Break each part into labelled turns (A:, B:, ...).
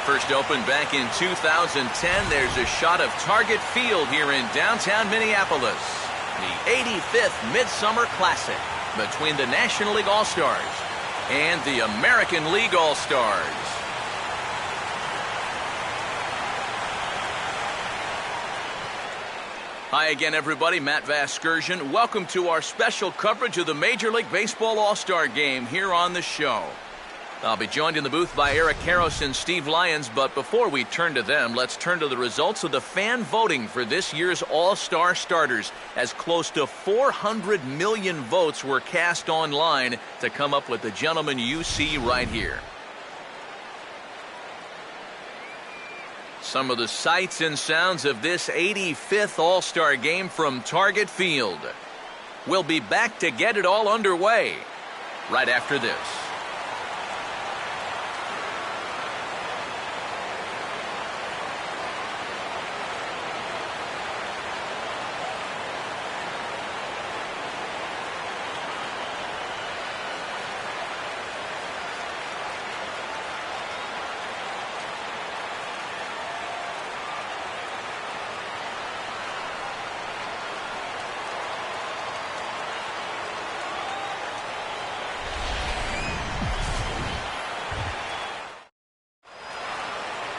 A: First opened back in 2010, there's a shot of Target Field here in downtown Minneapolis. The 85th Midsummer Classic between the National League All-Stars and the American League All-Stars. Hi again, everybody. Matt Vasgersian. Welcome to our special coverage of the Major League Baseball All-Star Game here on the show. I'll be joined in the booth by Eric Karros and Steve Lyons, but before we turn to them, let's turn to the results of the fan voting for this year's All-Star starters, as close to 400 million votes were cast online to come up with the gentleman you see right here. Some of the sights and sounds of this 85th All-Star Game from Target Field. We'll be back to get it all underway right after this.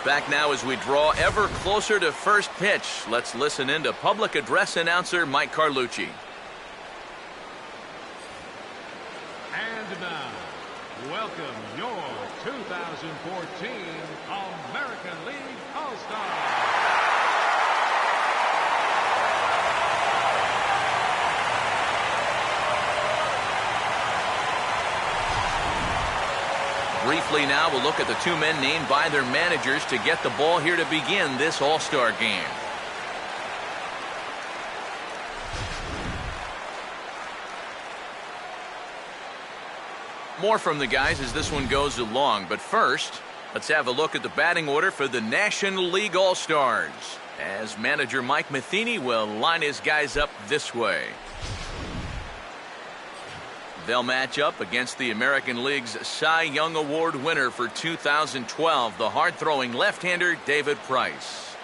A: Back now as we draw ever closer to first pitch. Let's listen in to public address announcer Mike Carlucci.
B: And now, welcome your 2014 American League All-Stars.
A: Briefly now, we'll look at the two men named by their managers to get the ball here to begin this All-Star Game. More from the guys as this one goes along, but first, let's have a look at the batting order for the National League All-Stars, as manager Mike Matheny will line his guys up this way. They'll match up against the American League's Cy Young Award winner for 2012, the hard-throwing left-hander David Price.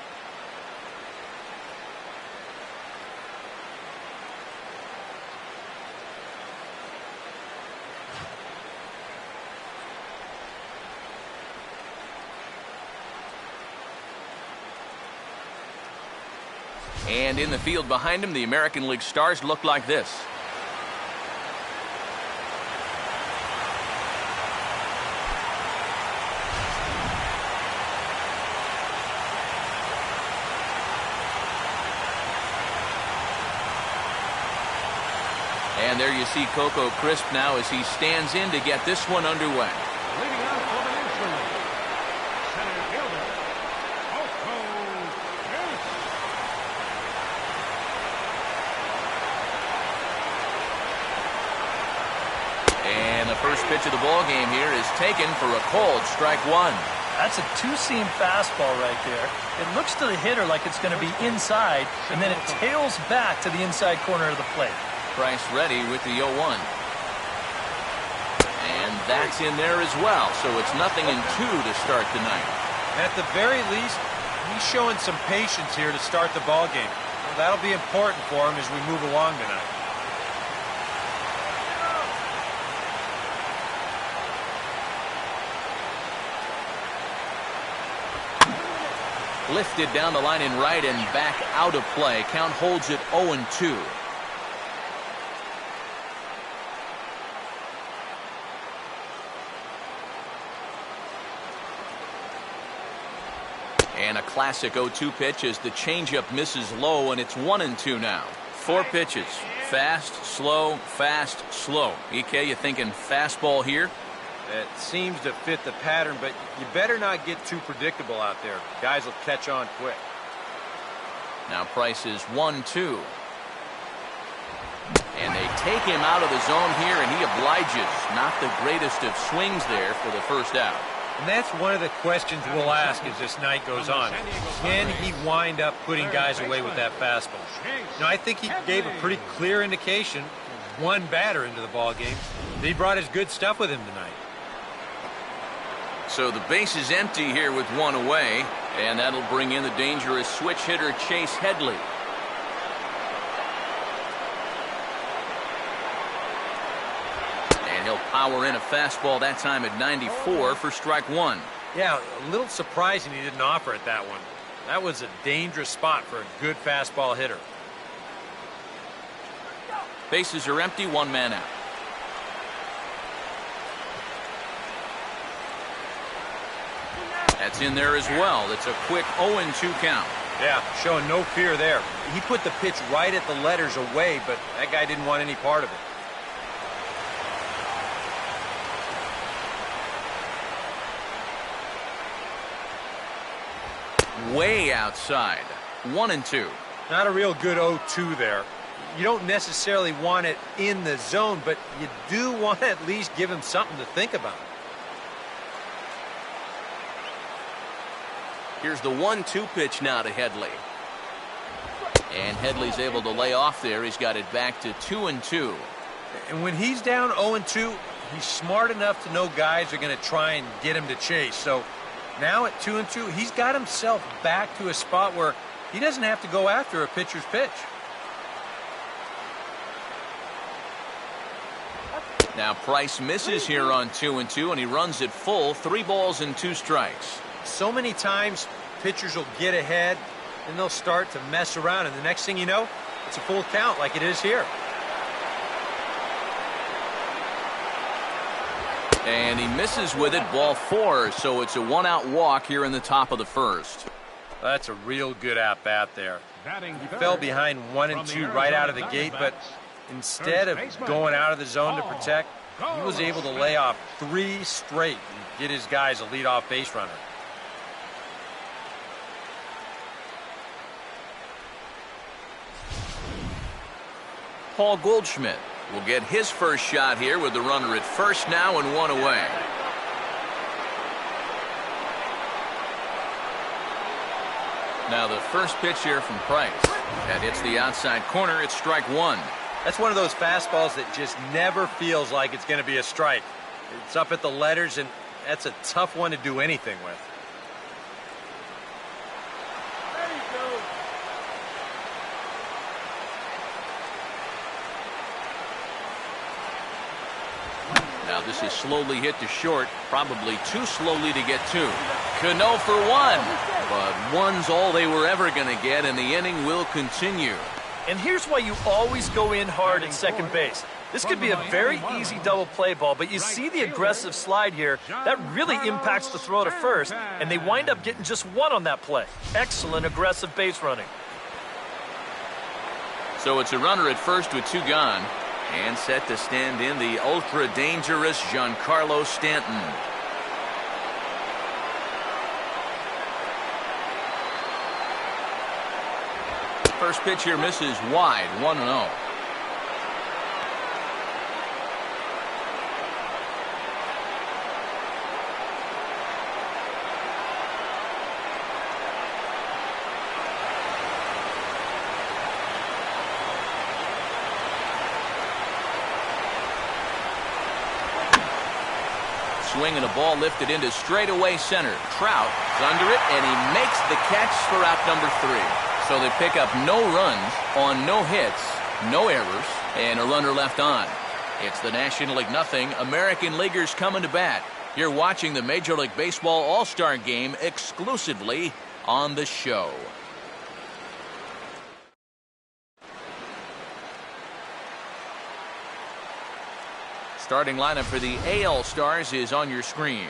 A: And in the field behind him, the American League stars look like this. And there you see Coco Crisp now as he stands in to get this one underway.
B: Leading off for the instrument, center fielder, Coco Crisp.
A: And the first pitch of the ball game here is taken for a cold strike one.
C: That's a two-seam fastball right there. It looks to the hitter like it's going to be inside, and then it tails back to the inside corner of the plate.
A: Price ready with the 0-1. And that's in there as well, so it's 0-2 to start tonight.
D: At the very least, he's showing some patience here to start the ball game. Well, that'll be important for him as we move along tonight.
A: Lifted down the line in right and back out of play. Count holds it 0-2. And a classic 0-2 pitch as the changeup misses low, and it's 1-2 now. 4 pitches. Fast, slow, fast, slow. EK, you thinking fastball here?
D: It seems to fit the pattern, but you better not get too predictable out there. Guys will catch on quick.
A: Now Price is 1-2. And they take him out of the zone here, and he obliges. Not the greatest of swings there for the first out.
D: And that's one of the questions we'll ask as this night goes on. Can he wind up putting guys away with that fastball? Now, I think he gave a pretty clear indication, one batter into the ball game, that he brought his good stuff with him tonight.
A: So the base is empty here with one away, and that'll bring in the dangerous switch hitter Chase Headley. And he'll power in a fastball that time at 94 for strike one.
D: Yeah, a little surprising he didn't offer it that one. That was a dangerous spot for a good fastball hitter.
A: Bases are empty, one man out. That's in there as well. It's a quick 0-2 count.
D: Yeah, showing no fear there. He put the pitch right at the letters away, but that guy didn't want any part of it.
A: Way outside. 1-2.
D: Not a real good 0-2 there. You don't necessarily want it in the zone, but you do want to at least give him something to think about.
A: Here's the 1-2 pitch now to Headley. And Headley's able to lay off there. He's got it back to 2-2.
D: And when he's down 0-2, he's smart enough to know guys are going to try and get him to chase. So now at 2-2, he's got himself back to a spot where he doesn't have to go after a pitcher's pitch.
A: Now Price misses here on 2-2, and he runs it full. 3 balls and 2 strikes.
D: So many times pitchers will get ahead and they'll start to mess around, and the next thing you know, it's a full count like it is here.
A: And he misses with it, ball 4, so it's a 1-out walk here in the top of the first.
D: That's a real good at-bat there. He fell behind 1-2 right out of the gate, but instead of going out of the zone to protect, he was able to lay off 3 straight and get his guys a leadoff base runner.
A: Paul Goldschmidt will get his first shot here with the runner at first now and 1 away. Now the first pitch here from Price. That hits the outside corner. It's strike 1.
D: That's one of those fastballs that just never feels like it's going to be a strike. It's up at the letters, and that's a tough one to do anything with.
A: Now this is slowly hit to short, probably too slowly to get 2. Cano for 1, but 1's all they were ever going to get, and the inning will continue.
C: And here's why you always go in hard at second base. This could be a very easy double play ball, but you see the aggressive slide here. That really impacts the throw to first, and they wind up getting just 1 on that play. Excellent aggressive base running.
A: So it's a runner at first with 2 gone, and set to stand in the ultra-dangerous Giancarlo Stanton. First pitch here misses wide, 1-0. Swing and a ball lifted into straightaway center. Trout is under it, and he makes the catch for out number 3. So they pick up no runs on no hits, no errors, and a runner left on. It's the National League nothing. American Leaguers coming to bat. You're watching the Major League Baseball All-Star Game exclusively on the show. Starting lineup for the AL Stars is on your screen.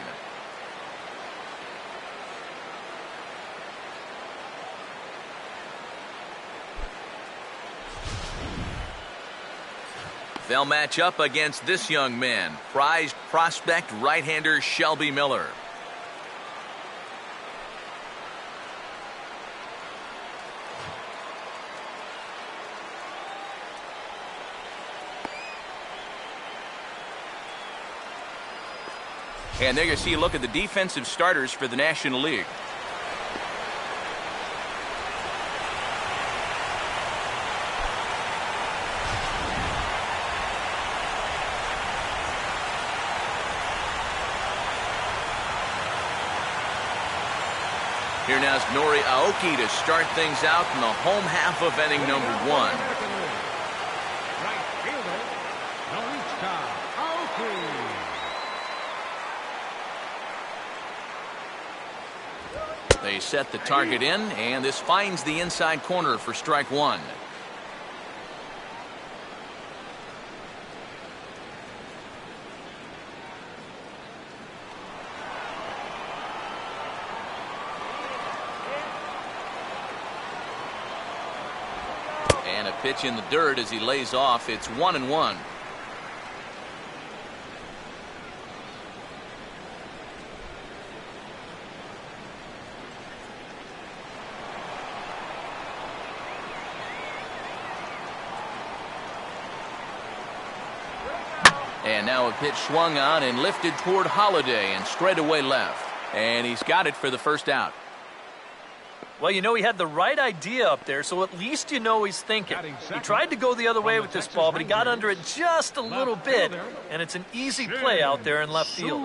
A: They'll match up against this young man, prized prospect right-hander Shelby Miller. And there you see a look at the defensive starters for the National League. Here now is Nori Aoki to start things out in the home half of inning number 1.
B: Right fielder, Norichika Aoki.
A: They set the target in, and this finds the inside corner for strike 1. And a pitch in the dirt as he lays off. It's 1-1. And now a pitch swung on and lifted toward Holiday and straight away left. And he's got it for the first out.
C: Well, you know, he had the right idea up there, so at least you know he's thinking. He tried to go the other way with this ball, but he got under it just a little bit, and it's an easy play out there in left field.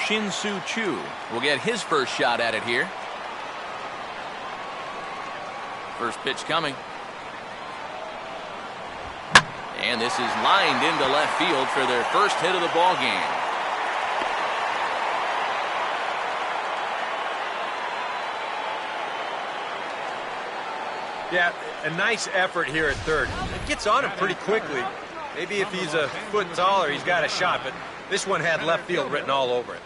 A: Shin-Soo Choo will get his first shot at it here. First pitch coming. And this is lined into left field for their first hit of the ball game.
D: Yeah, a nice effort here at third. It gets on him pretty quickly. Maybe if he's a foot taller, he's got a shot, but this one had left field written all over it.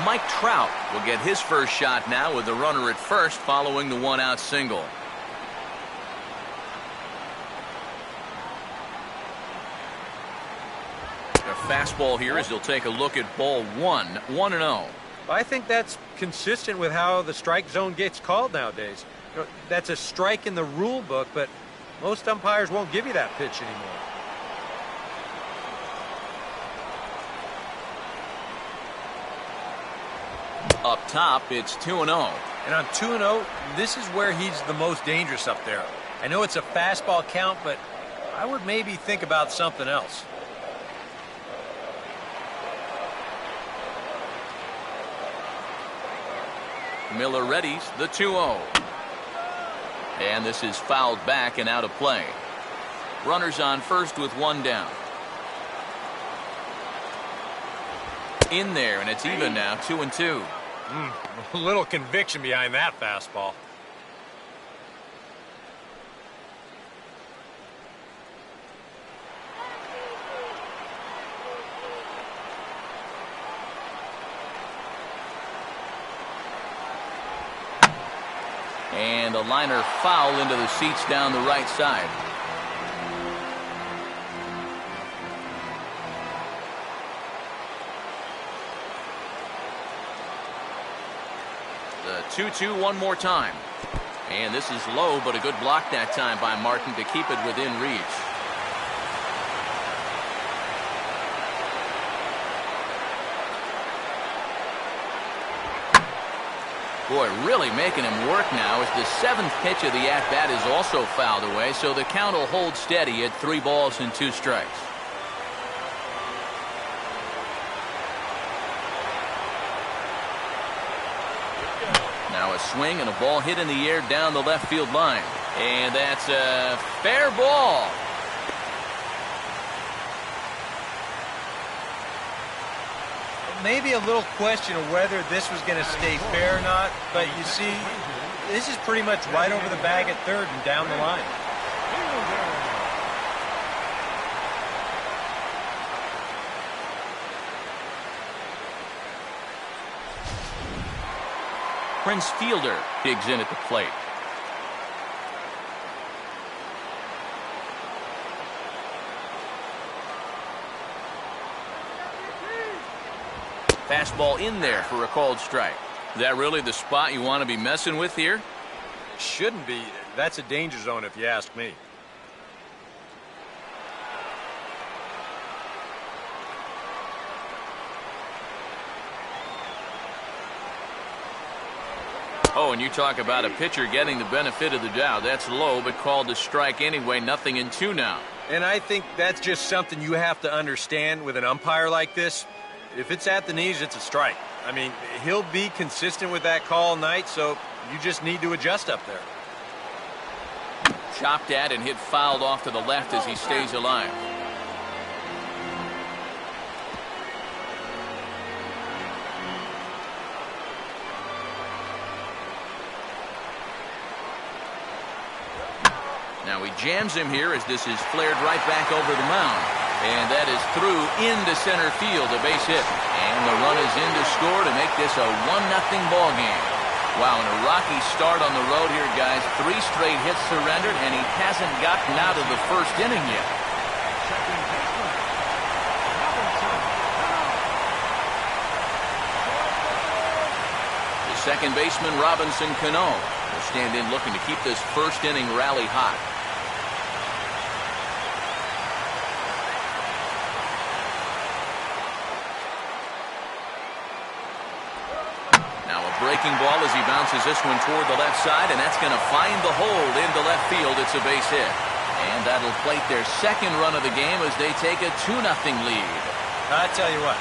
A: Mike Trout will get his first shot now with the runner at first following the one-out single. A fastball here as he'll take a look at ball 1-0.
D: I think that's consistent with how the strike zone gets called nowadays. You know, that's a strike in the rule book, but most umpires won't give you that pitch anymore.
A: Up top, it's 2-0.
D: And on 2-0, this is where he's the most dangerous up there. I know it's a fastball count, but I would maybe think about something else.
A: Miller readies the 2-0. And this is fouled back and out of play. Runners on first with one down. In there, and it's even now, 2-2.
D: A little conviction behind that fastball.
A: And a liner foul into the seats down the right side. The 2-2 one more time. And this is low, but a good block that time by Martin to keep it within reach. Boy, really making him work now as the seventh pitch of the at-bat is also fouled away, so the count will hold steady at 3 balls and 2 strikes. Now a swing and a ball hit in the air down the left field line. And that's a fair ball.
D: Maybe a little question of whether this was going to stay fair or not, but you see, this is pretty much right over the bag at third and down the line.
A: Prince Fielder digs in at the plate. Fastball in there for a called strike. Is that really the spot you want to be messing with here?
D: Shouldn't be. That's a danger zone if you ask me.
A: Oh, and you talk about a pitcher getting the benefit of the doubt. That's low, but called a strike anyway. Nothing in 2 now.
D: And I think that's just something you have to understand with an umpire like this. If it's at the knees, it's a strike. I mean, he'll be consistent with that call all night, so you just need to adjust up there.
A: Chopped at and hit fouled off to the left as he stays alive. Now he jams him here as this is flared right back over the mound. And that is through into center field, a base hit. And the run is in to score to make this a 1-0 ball game. Wow, and a rocky start on the road here, guys. 3 straight hits surrendered, and he hasn't gotten out of the first inning yet. The second baseman, Robinson Cano, will stand in looking to keep this first inning rally hot. Breaking ball as he bounces this one toward the left side, and that's going to find the hole into left field. It's a base hit. And that'll plate their second run of the game as they take a 2-0 lead.
D: I tell you what,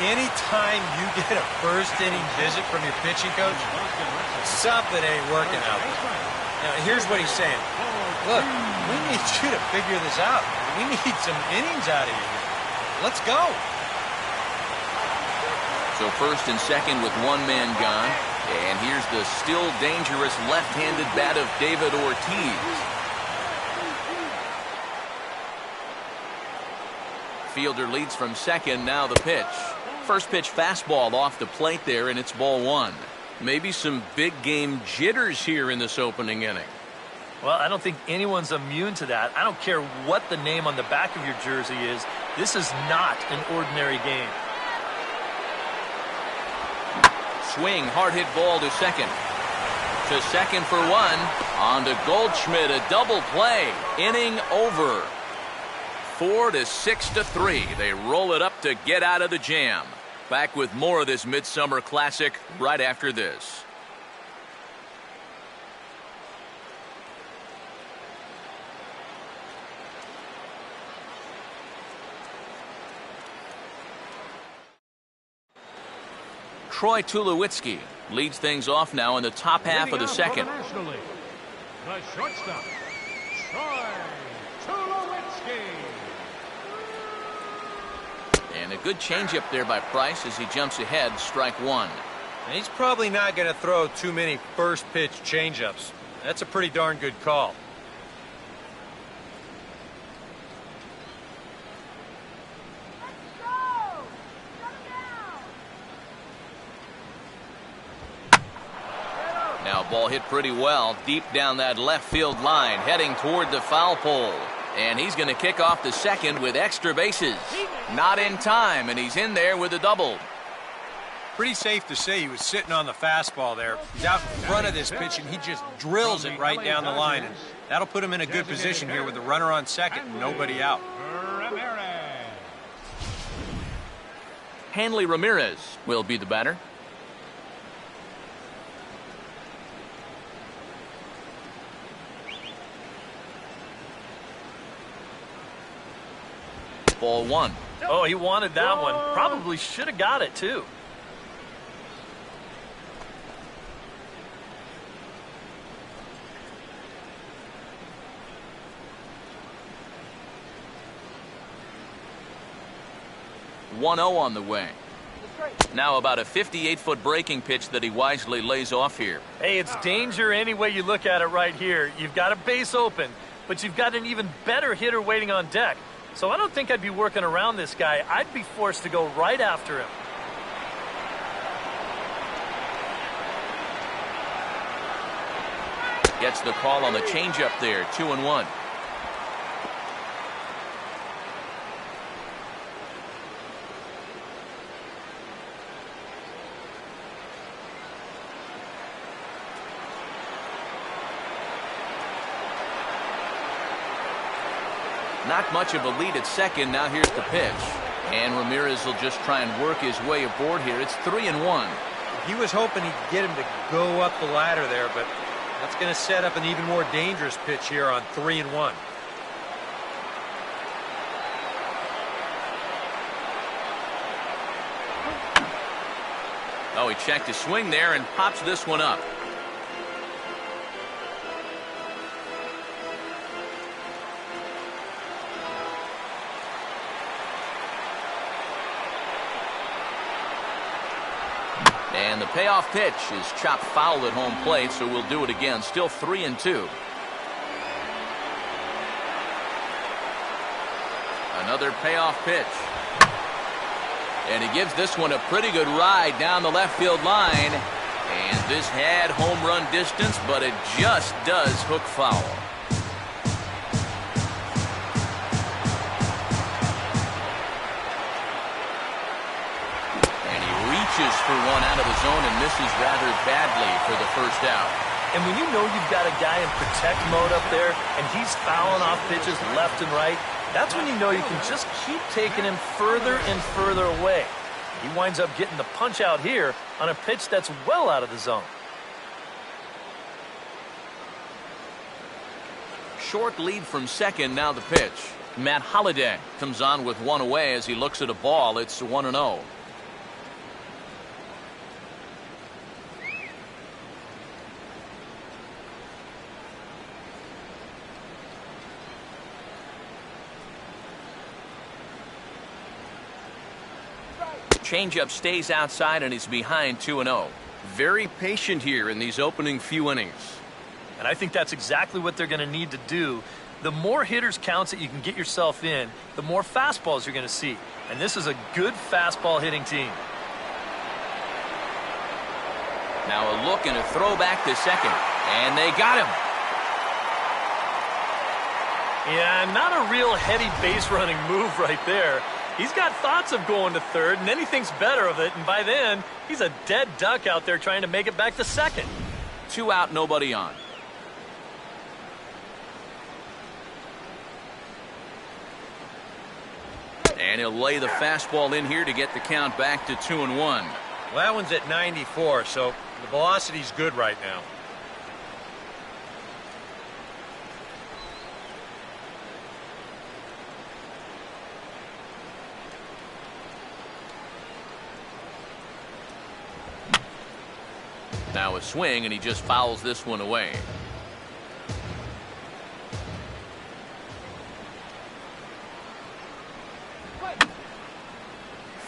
D: anytime you get a first inning visit from your pitching coach, something ain't working out there. Now, here's what he's saying. Look, we need you to figure this out. We need some innings out of you here. Let's go.
A: So first and second with one man gone. And here's the still dangerous left-handed bat of David Ortiz. Fielder leads from second, now the pitch. First pitch fastball off the plate there, and it's ball 1. Maybe some big game jitters here in this opening inning.
C: Well, I don't think anyone's immune to that. I don't care what the name on the back of your jersey is. This is not an ordinary game.
A: Swing, hard hit ball to second. To second for 1. On to Goldschmidt, a double play. Inning over. 4-6-3. They roll it up to get out of the jam. Back with more of this Midsummer Classic right after this. Troy Tulowitzki leads things off now in the top half of the second.
B: The shortstop, Troy Tulowitzki.
A: And a good changeup there by Price as he jumps ahead, strike 1.
D: And he's probably not going to throw too many first pitch changeups. That's a pretty darn good call.
A: Now ball hit pretty well deep down that left field line, heading toward the foul pole. And he's going to kick off the second with extra bases. Not in time, and he's in there with a double.
D: Pretty safe to say he was sitting on the fastball there. He's out in front of this pitch, and he just drills it right down the line. And that'll put him in a good position here with the runner on second and nobody out.
A: Hanley Ramirez will be the batter. Ball 1.
C: Oh, he wanted that one. Probably should have got it, too.
A: (1-0) on the way. Now about a 58-foot breaking pitch that he wisely lays off here.
C: Hey, it's danger any way you look at it right here. You've got a base open, but you've got an even better hitter waiting on deck. So I don't think I'd be working around this guy. I'd be forced to go right after him.
A: Gets the call on the changeup there, 2-1. Not much of a lead at second. Now here's the pitch. And Ramirez will just try and work his way aboard here. It's 3-1.
D: He was hoping he'd get him to go up the ladder there, but that's going to set up an even more dangerous pitch here on 3-1.
A: Oh, he checked his swing there and pops this one up. And the payoff pitch is chopped foul at home plate, so we'll do it again. Still 3-2. Another payoff pitch. And he gives this one a pretty good ride down the left field line. And this had home run distance, but it just does hook foul. And he reaches for one out of the zone and misses rather badly for the first out.
C: And when you know you've got a guy in protect mode up there, and he's fouling off pitches left and right, that's when you know you can just keep taking him further and further away. He winds up getting the punch out here on a pitch that's well out of the zone.
A: Short lead from second, now the pitch. Matt Holliday comes on with one away as he looks at a ball. It's 1-0. Changeup stays outside and he's behind 2-0. Very patient here in these opening few innings.
C: And I think that's exactly what they're going to need to do. The more hitters counts that you can get yourself in, the more fastballs you're going to see. And this is a good fastball hitting team.
A: Now a look and a throw back to second. And they got him.
C: Yeah, not a real heady base running move right there. He's got thoughts of going to third, and then he thinks better of it, and by then, he's a dead duck out there trying to make it back to second.
A: 2 out, nobody on. And he'll lay the fastball in here to get the count back to 2-1.
D: Well, that one's at 94, so the velocity's good right now.
A: Now a swing, and he just fouls this one away.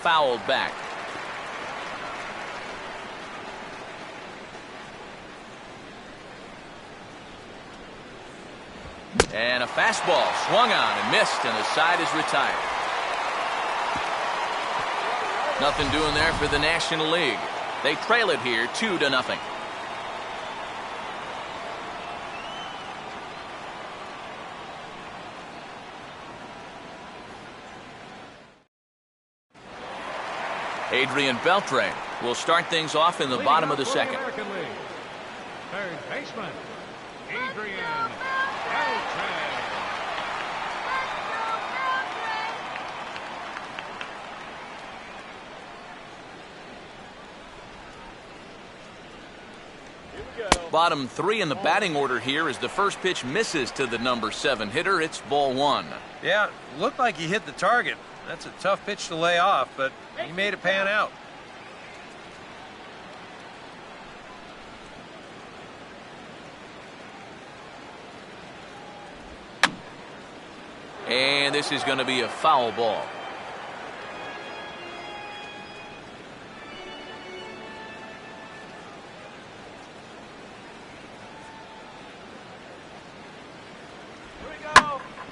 A: Fouled back. And a fastball swung on and missed, and the side is retired. Nothing doing there for the National League. They trail it here 2-0. Adrian Beltre will start things off in the bottom of the second.
B: Third baseman, Adrian Beltre.
A: Bottom 3 in the batting order here as the first pitch misses to the number 7 hitter. It's ball 1.
D: Yeah, looked like he hit the target. That's a tough pitch to lay off, but he made it pan out.
A: And this is going to be a foul ball.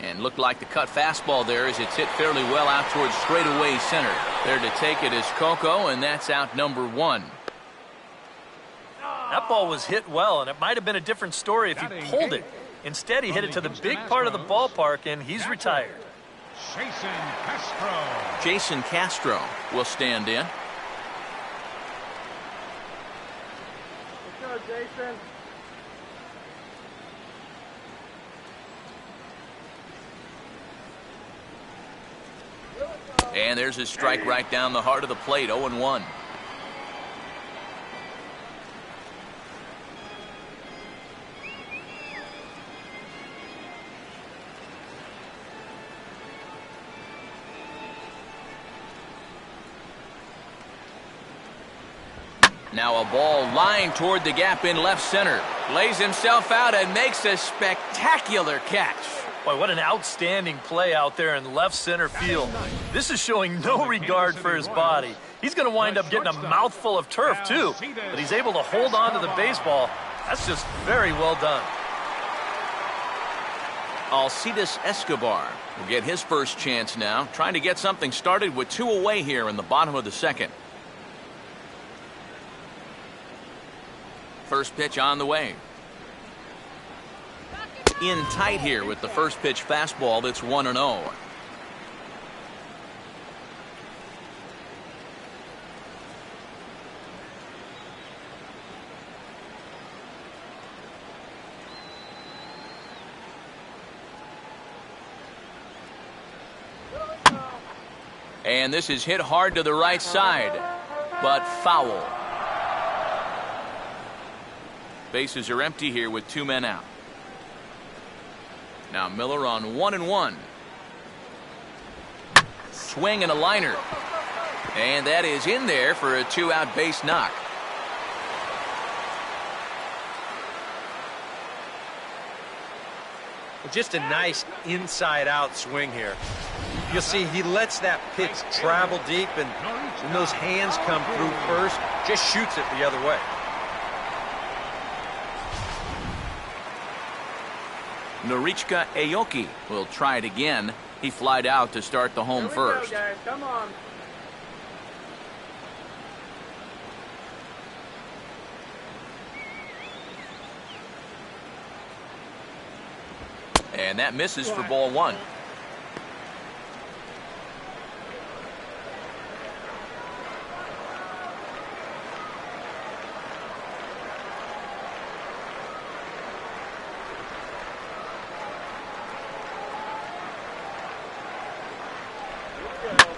A: And looked like the cut fastball there as it's hit fairly well out towards straightaway center. There to take it is Coco, and that's out number 1.
C: That ball was hit well, and it might have been a different story if he pulled it. Instead, he hit it to the big part of the ballpark, and he's retired.
A: Jason Castro will stand in.
E: Let's go, Jason.
A: And there's his strike right down the heart of the plate, 0-1. Now a ball lined toward the gap in left center. Lays himself out and makes a spectacular catch.
C: Boy, what an outstanding play out there in left center field. This is showing no regard for his body. He's going to wind up getting a mouthful of turf, too. But he's able to hold on to the baseball. That's just very well done.
A: Alcides Escobar will get his first chance now, trying to get something started with 2 away here in the bottom of the second. First pitch on the way. In tight here with the first pitch fastball that's 1-0. And this is hit hard to the right side, but foul. Bases are empty here with 2 men out. Now Miller on 1-1. Swing and a liner. And that is in there for a 2-out base knock.
D: Just a nice inside-out swing here. You'll see he lets that pitch travel deep, and when those hands come through first, just shoots it the other way.
A: Norichka Aoki will try it again. He flied out to start the home first.
E: Go, guys. Come on.
A: And that misses for ball 1.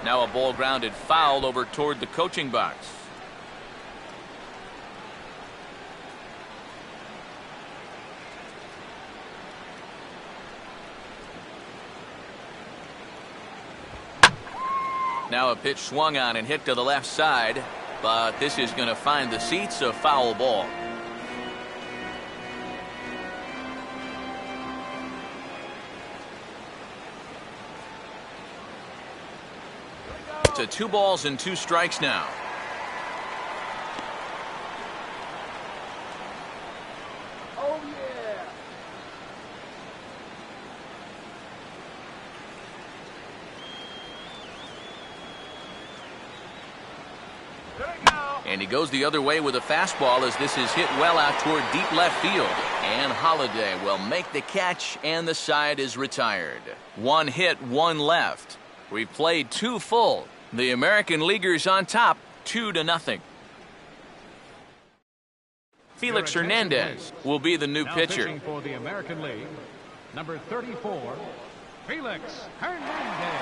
A: Now a ball grounded foul over toward the coaching box. Now a pitch swung on and hit to the left side, but this is going to find the seats, a foul ball. To 2 balls and 2 strikes now.
E: Oh, yeah.
A: And he goes the other way with a fastball as this is hit well out toward deep left field. And Holliday will make the catch, and the side is retired. 1 hit, 1 left. We've played 2 full. The American Leaguers on top, 2-0. Felix Hernandez will be the new pitcher.
B: Pitching for the American League, number 34, Felix Hernandez.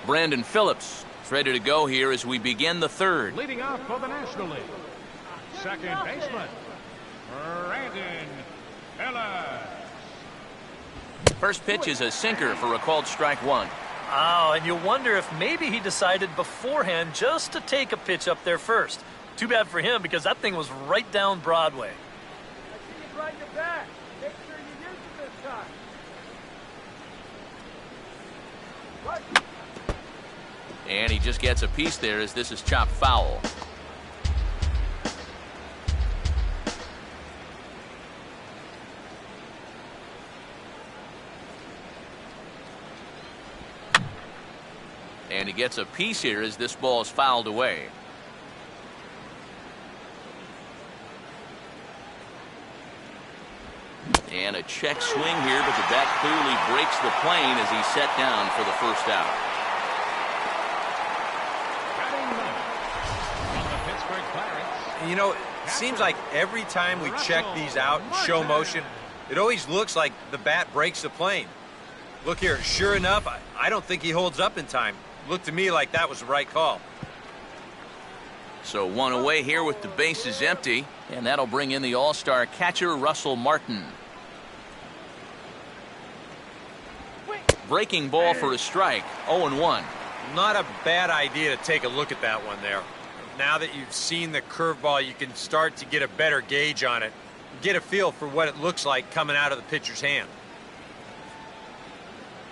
A: Brandon Phillips is ready to go here as we begin the third.
B: Leading off for the National League, second baseman, Brandon Phillips.
A: First pitch is a sinker for a called strike 1.
C: Oh, and you wonder if maybe he decided beforehand just to take a pitch up there first. Too bad for him, because that thing was right down Broadway.
E: I see it right in the back. Make sure you use it this time. What?
A: And he just gets a piece there as this is chopped foul. And he gets a piece here as this ball is fouled away. And a check swing here, but the bat clearly breaks the plane as he's set down for the first out.
D: You know, it seems like every time we check these out and show motion, it always looks like the bat breaks the plane. Look here, sure enough, I don't think he holds up in time. Looked to me like that was the right call.
A: So 1 away here with the bases empty, and that'll bring in the all-star catcher Russell Martin. Breaking ball for a strike, 0-1.
D: Not a bad idea to take a look at that one there. Now that you've seen the curveball, you can start to get a better gauge on it. Get a feel for what it looks like coming out of the pitcher's hand.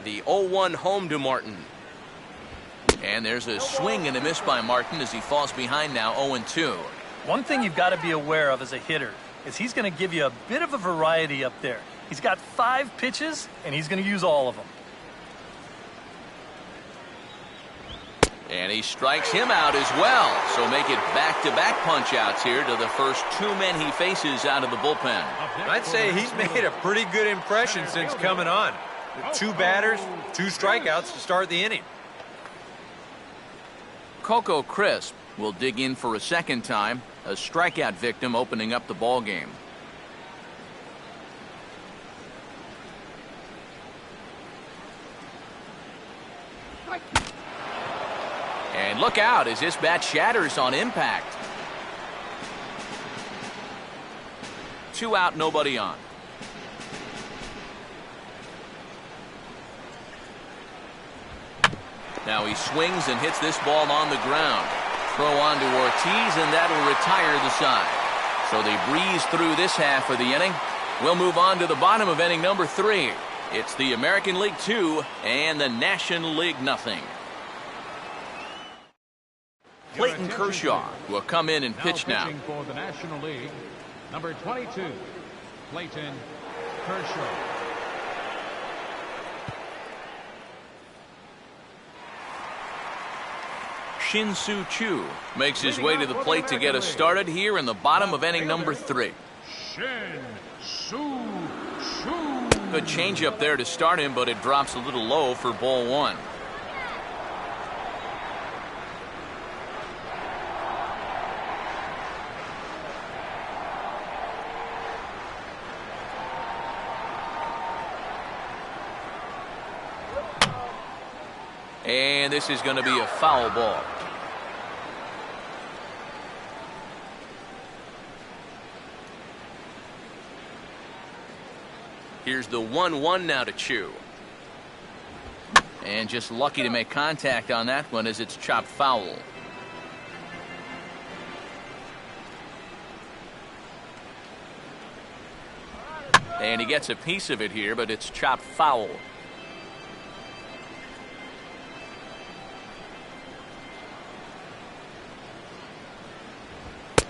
A: The 0-1 home to Martin. And there's a swing and a miss by Martin as he falls behind now 0-2.
C: One thing you've got to be aware of as a hitter is he's going to give you a bit of a variety up there. He's got 5 pitches, and he's going to use all of them.
A: And he strikes him out as well. So make it back-to-back punch-outs here to the first 2 men he faces out of the bullpen.
D: I'd say he's made a pretty good impression since coming on. With 2 batters, 2 strikeouts to start the inning.
A: Coco Crisp will dig in for a second time, a strikeout victim opening up the ball game. And look out as this bat shatters on impact. 2 out, nobody on. Now he swings and hits this ball on the ground. Throw on to Ortiz, and that'll retire the side. So they breeze through this half of the inning. We'll move on to the bottom of inning number 3. It's the American League 2 and the National League nothing. Clayton Kershaw will come in and pitch now.
B: Pitching for the National League, number 22, Clayton Kershaw.
A: Shin-Soo Choo makes his way to the plate to get us started here in the bottom of inning number 3.
B: Shin-Soo Choo.
A: Good changeup there to start him, but it drops a little low for ball 1. And this is going to be a foul ball. Here's the 1-1 now to Choo. And just lucky to make contact on that one as it's chopped foul. And he gets a piece of it here, but it's chopped foul.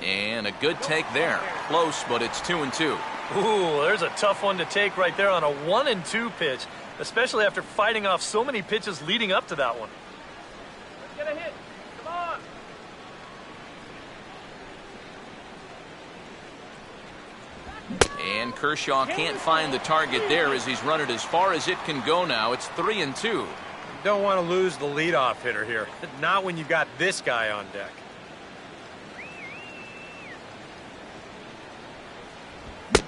A: And a good take there. Close, but it's 2-2.
C: Ooh, there's a tough one to take right there on a 1-2 pitch, especially after fighting off so many pitches leading up to that one.
E: Let's get a hit. Come on.
A: And Kershaw can't find the target there as he's run it as far as it can go now. It's 3-2.
D: You don't want to lose the leadoff hitter here. Not when you've got this guy on deck.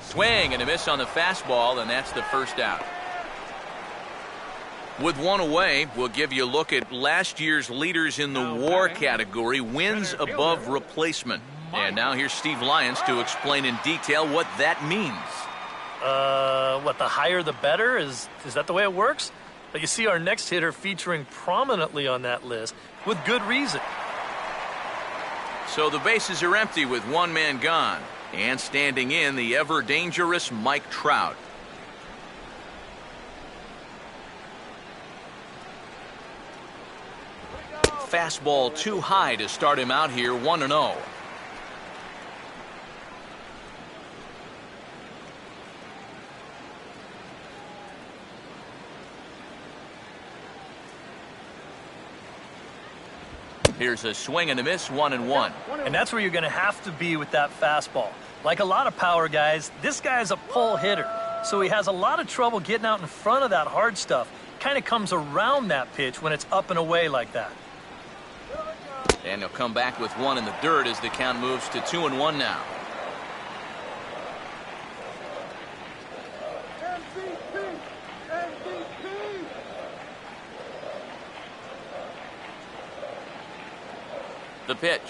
A: Swing and a miss on the fastball, and that's the first out. With 1 away, we'll give you a look at last year's leaders in the WAR category, wins above replacement. And now here's Steve Lyons to explain in detail what that means.
C: What, the higher the better? Is that the way it works? But you see our next hitter featuring prominently on that list with good reason.
A: So the bases are empty with 1 man gone. And standing in, the ever-dangerous Mike Trout. Fastball too high to start him out here, 1-0. Here's a swing and a miss, 1-1.
C: And that's where you're going to have to be with that fastball. Like a lot of power guys, this guy's a pull hitter, so he has a lot of trouble getting out in front of that hard stuff. Kind of comes around that pitch when it's up and away like that.
A: And he'll come back with 1 in the dirt as the count moves to 2-1 now. The pitch.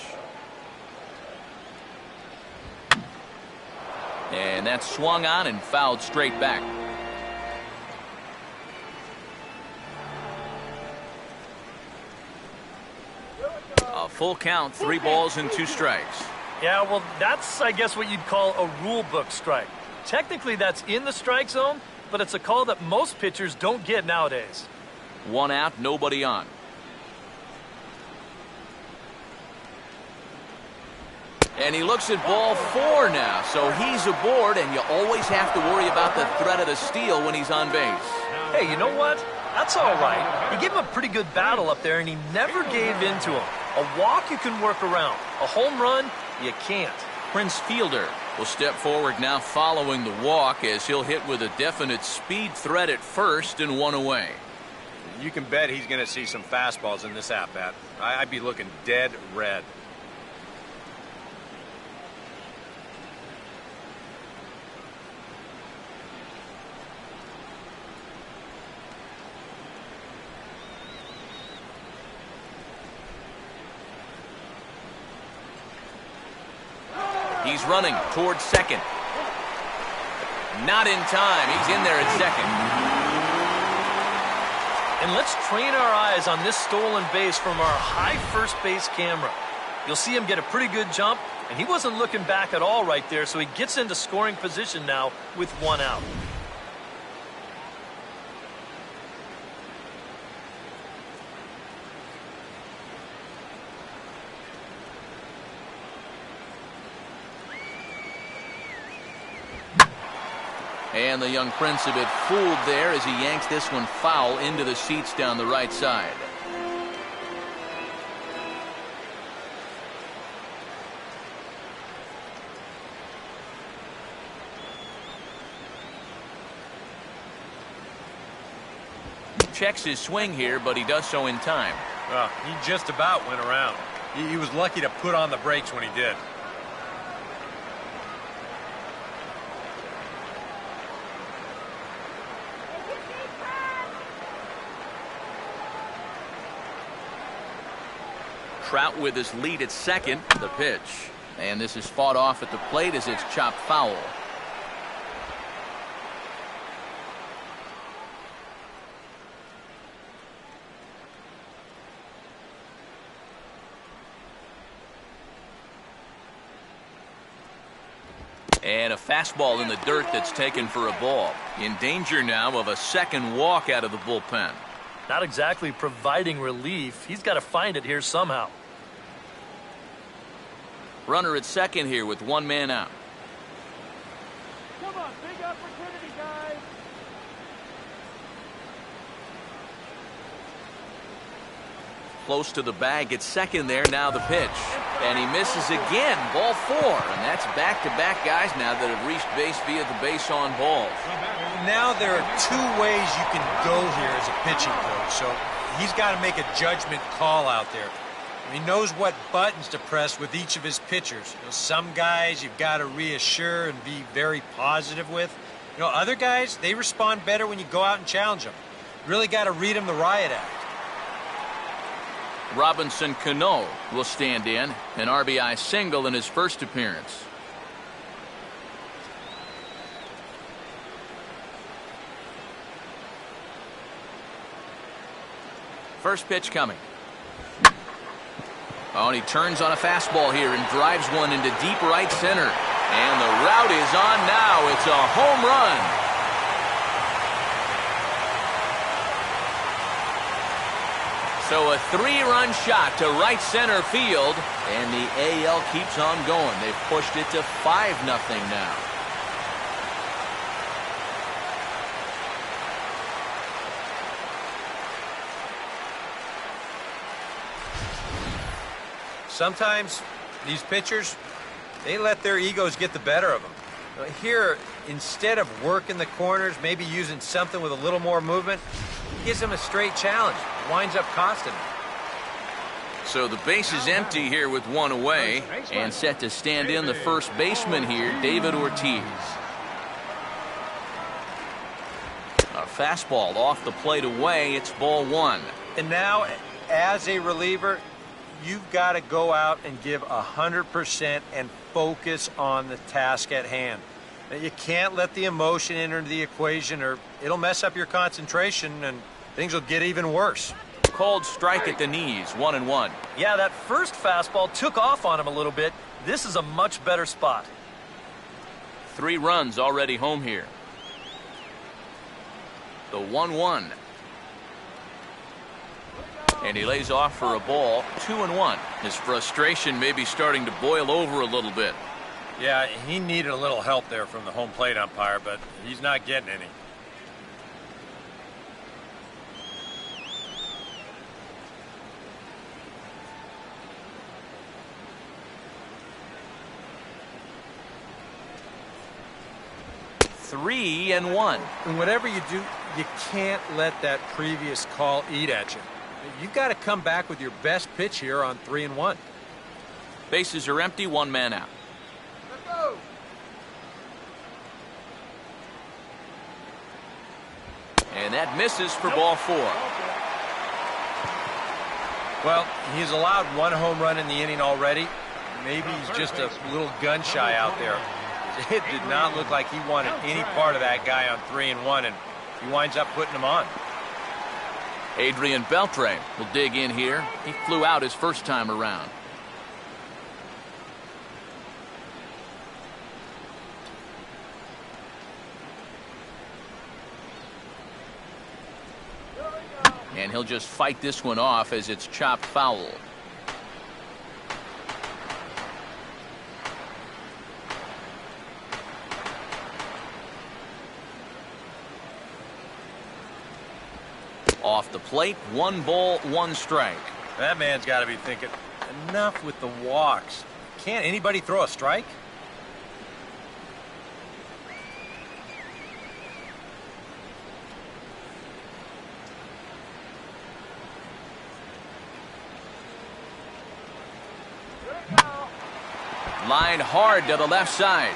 A: And that's swung on and fouled straight back. full count, 3 balls and 2 strikes.
C: Yeah, well, that's, I guess, what you'd call a rule book strike. Technically, that's in the strike zone, but it's a call that most pitchers don't get nowadays.
A: 1 out, nobody on. And he looks at ball 4 now, so he's aboard, and you always have to worry about the threat of the steal when he's on base.
C: Hey, you know what? That's all right. He gave him a pretty good battle up there, and he never gave in to him. A walk you can work around. A home run, you can't.
A: Prince Fielder will step forward now following the walk as he'll hit with a definite speed threat at first and 1 away.
D: You can bet he's going to see some fastballs in this at-bat. I'd be looking dead red.
A: He's running towards second. Not in time. He's in there at second.
C: And let's train our eyes on this stolen base from our high first base camera. You'll see him get a pretty good jump, and he wasn't looking back at all right there, so he gets into scoring position now with 1 out.
A: And the young Prince a bit fooled there as he yanks this one foul into the seats down the right side. Checks his swing here, but he does so in time.
D: Well, he just about went around. He was lucky to put on the brakes when he did.
A: Trout with his lead at second. The pitch. And this is fought off at the plate as it's chopped foul. And a fastball in the dirt that's taken for a ball. In danger now of a second walk out of the bullpen.
C: Not exactly providing relief. He's got to find it here somehow.
A: Runner at second here with 1 man out.
E: Come on, big opportunity, guys.
A: Close to the bag at second there. Now the pitch. And he misses again. Ball 4. And that's back-to-back guys now that have reached base via the base on balls.
D: Now there are 2 ways you can go here as a pitching coach. So he's got to make a judgment call out there. He knows what buttons to press with each of his pitchers. Some guys you've got to reassure and be very positive with. Other guys, they respond better when you go out and challenge them. You really got to read them the riot act.
A: Robinson Cano will stand in, an RBI single in his first appearance. First pitch coming. Oh, and he turns on a fastball here and drives one into deep right center. And the route is on now. It's a home run. So a 3-run shot to right center field, and the AL keeps on going. They've pushed it to 5-0 now.
D: Sometimes these pitchers, they let their egos get the better of them. Here, instead of working the corners, maybe using something with a little more movement, he gives them a straight challenge. It winds up costing them.
A: So the base is empty here with 1 away, and set to stand in the first baseman here, David Ortiz. A fastball off the plate away. It's ball 1.
D: And now, as a reliever, you've got to go out and give 100% and focus on the task at hand. You can't let the emotion enter the equation or it'll mess up your concentration and things will get even worse.
A: Called strike at the knees, 1-1.
C: Yeah, that first fastball took off on him a little bit. This is a much better spot.
A: 3 runs already home here. The 1-1. And he lays off for a ball, 2-1. His frustration may be starting to boil over a little bit.
D: Yeah, he needed a little help there from the home plate umpire, but he's not getting any.
A: Three and one.
D: And whatever you do, you can't let that previous call eat at you. You've got to come back with your best pitch here on 3-1.
A: Bases are empty, 1 man out.
E: Let's go.
A: And that misses for ball 4.
D: Well, he's allowed 1 home run in the inning already. Maybe he's just a little gun shy out there. It did not look like he wanted any part of that guy on 3-1, and he winds up putting him on.
A: Adrian Beltre will dig in here. He flew out his first time around. And he'll just fight this one off as it's chopped foul. Off the plate, 1 ball, 1 strike.
D: That man's got to be thinking, enough with the walks. Can't anybody throw a strike?
A: Line hard to the left side.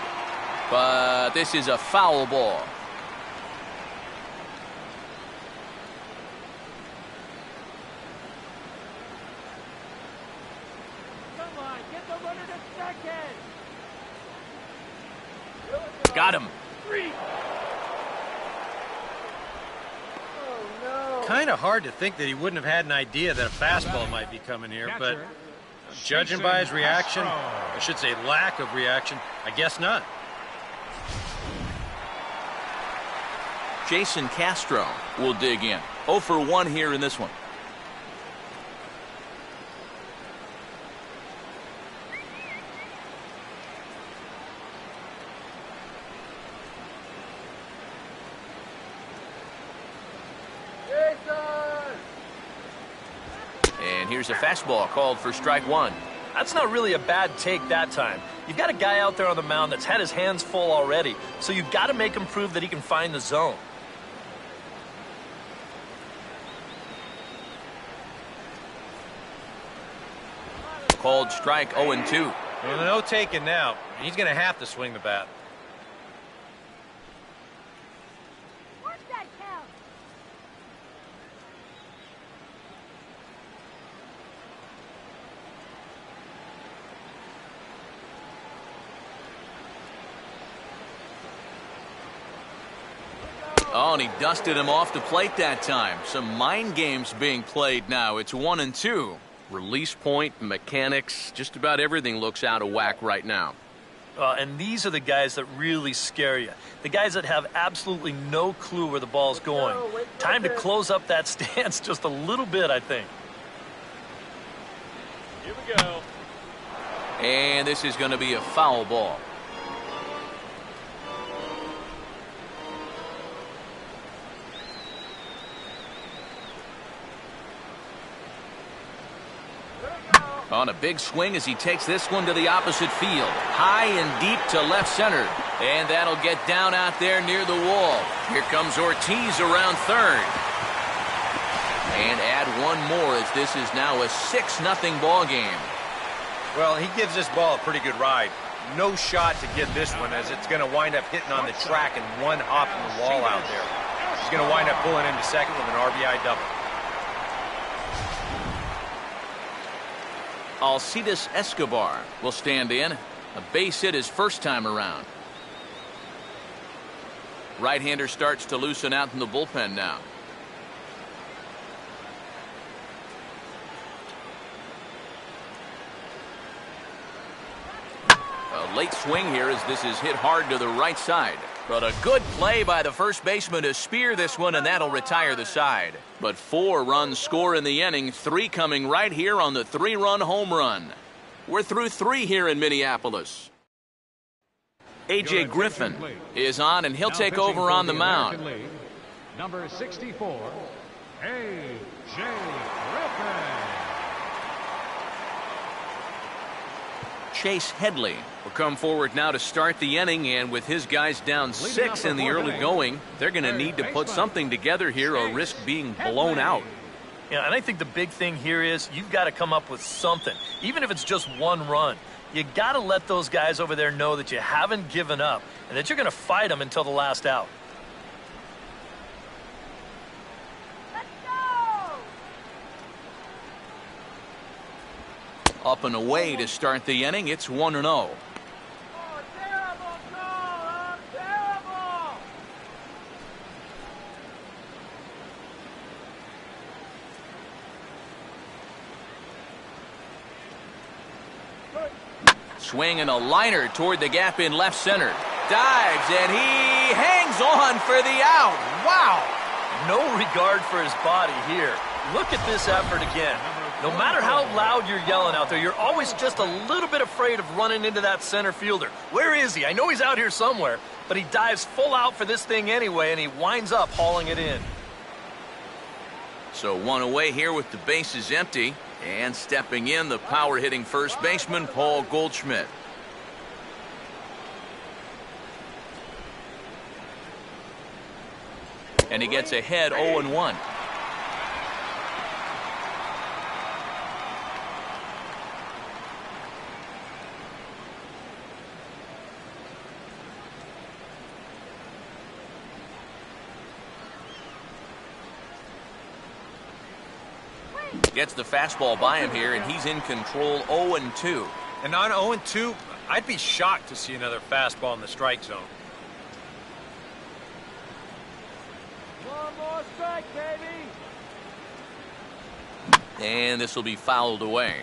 A: But this is a foul ball. Got him.
D: Kind of hard to think that he wouldn't have had an idea that a fastball might be coming here, but judging by his reaction, I should say lack of reaction, I guess not.
A: Jason Castro will dig in. 0 for 1 here in this one. And here's a fastball called for strike 1.
C: That's not really a bad take that time. You've got a guy out there on the mound that's had his hands full already, so you've got to make him prove that he can find the zone.
A: Called strike 0-2.
D: Well, no taking now. He's going to have to swing the bat.
E: What's that count?
A: Oh, and he dusted him off the plate that time. Some mind games being played now. It's 1-2. Release point, mechanics, just about everything looks out of whack right now.
C: And these are the guys that really scare you. The guys that have absolutely no clue where the ball's going. Time to close up that stance just a little bit, I think.
B: Here we go.
A: And this is going to be a foul ball. On a big swing as he takes this one to the opposite field. High and deep to left center. And that'll get down out there near the wall. Here comes Ortiz around third. And add one more as this is now a 6-0 ball game.
D: Well, he gives this ball a pretty good ride. No shot to get this one as it's going to wind up hitting on the track and one hop from the wall out there. He's going to wind up pulling into second with an RBI double.
A: Alcides Escobar will stand in. A base hit his first time around. Right-hander starts to loosen out in the bullpen now. Late swing here as this is hit hard to the right side. But a good play by the first baseman to spear this one, and that'll retire the side. But 4 runs score in the inning, 3 coming right here on the 3-run home run. We're through 3 here in Minneapolis. A.J. Griffin is on, and he'll take over on the mound.
B: Number 64, A.J. Griffin.
A: Chase Headley will come forward now to start the inning, and with his guys down 6 in the early going, they're going to need to put something together here or risk being blown out.
C: Yeah, and I think the big thing here is you've got to come up with something, even if it's just 1 run. You got to let those guys over there know that you haven't given up and that you're going to fight them until the last out.
A: Up and away to start the inning. It's 1-0.
E: Oh, terrible call! Terrible!
A: Swing and a liner toward the gap in left center. Dives, and he hangs on for the out. Wow!
C: No regard for his body here. Look at this effort again. No matter how loud you're yelling out there, you're always just a little bit afraid of running into that center fielder. Where is he? I know he's out here somewhere, but he dives full out for this thing anyway, and he winds up hauling it in.
A: So 1 away here with the bases empty. And stepping in, the power-hitting first baseman, Paul Goldschmidt. And he gets ahead 0-1. Gets the fastball by him here, and he's in control 0-2.
D: And on 0-2, I'd be shocked to see another fastball in the strike zone.
E: One more strike, baby!
A: And this will be fouled away.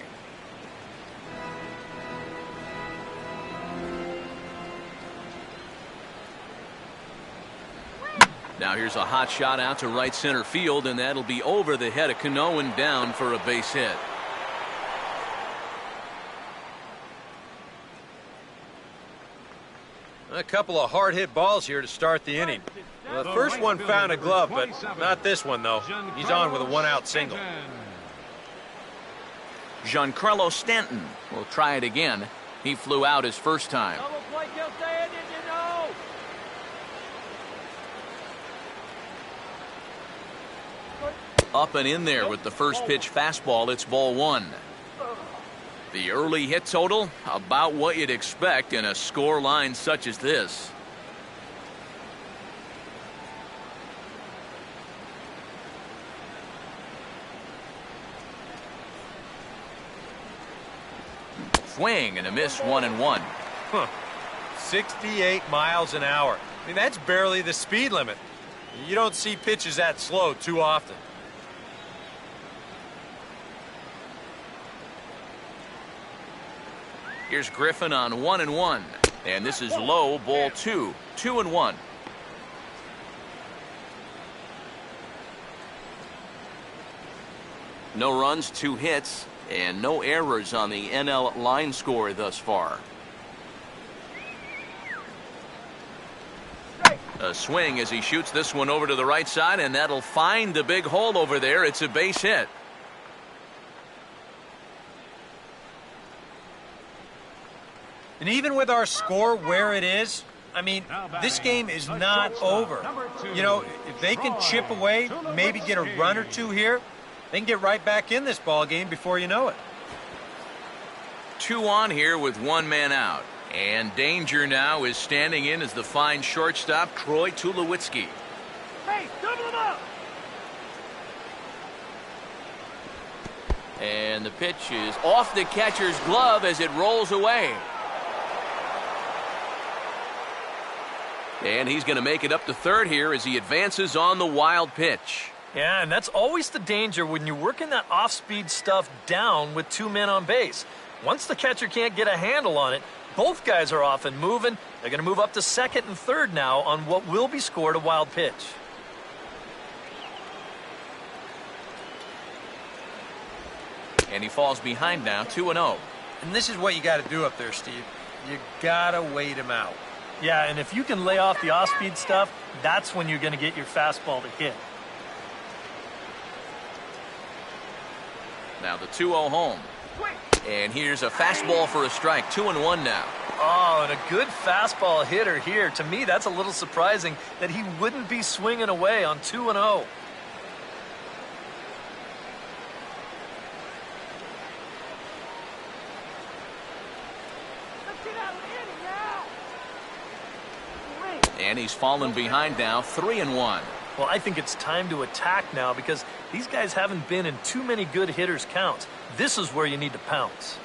A: Now here's a hot shot out to right center field, and that'll be over the head of Cano and down for a base hit.
D: A couple of hard-hit balls here to start the inning. The first one found a glove, but not this one, though. He's on with a 1-out single.
A: Giancarlo Stanton will try it again. He flew out his first time.
E: Double play, kill, stay in, you know!
A: Up and in there with the first pitch fastball. It's ball 1. The early hit total, about what you'd expect in a score line such as this. Swing and a miss, 1-1.
D: 68 miles an hour. I mean, that's barely the speed limit. You don't see pitches that slow too often.
A: Here's Griffin on 1-1. And this is low, ball 2. 2-1. No runs, 2 hits, and no errors on the NL line score thus far. A swing as he shoots this one over to the right side, and that'll find the big hole over there. It's a base hit.
D: And even with our score where it is, I mean, this game is not over. You know, if they can chip away, maybe get a run or 2 here, they can get right back in this ball game before you know it.
A: 2 on here with 1 man out. And danger now is standing in as the fine shortstop, Troy Tulowitzki.
E: Hey, double him up!
A: And the pitch is off the catcher's glove as it rolls away. And he's going to make it up to third here as he advances on the wild pitch.
C: Yeah, and that's always the danger when you're working that off-speed stuff down with 2 men on base. Once the catcher can't get a handle on it, Both guys are off and moving. They're going to move up to second and third now on what will be scored a wild pitch.
A: And he falls behind now, 2-0.
D: And this is what you got to do up there, Steve. You got to wait him out.
C: Yeah, and if you can lay off the off-speed stuff, that's when you're going to get your fastball to hit.
A: Now the 2-0 home. And here's a fastball for a strike, 2-1 now.
C: Oh, and a good fastball hitter here. To me, that's a little surprising that he wouldn't be swinging away on 2-0.
A: And he's fallen behind now, 3-1.
C: Well, I think it's time to attack now because these guys haven't been in too many good hitters' counts. This is where you need to pounce.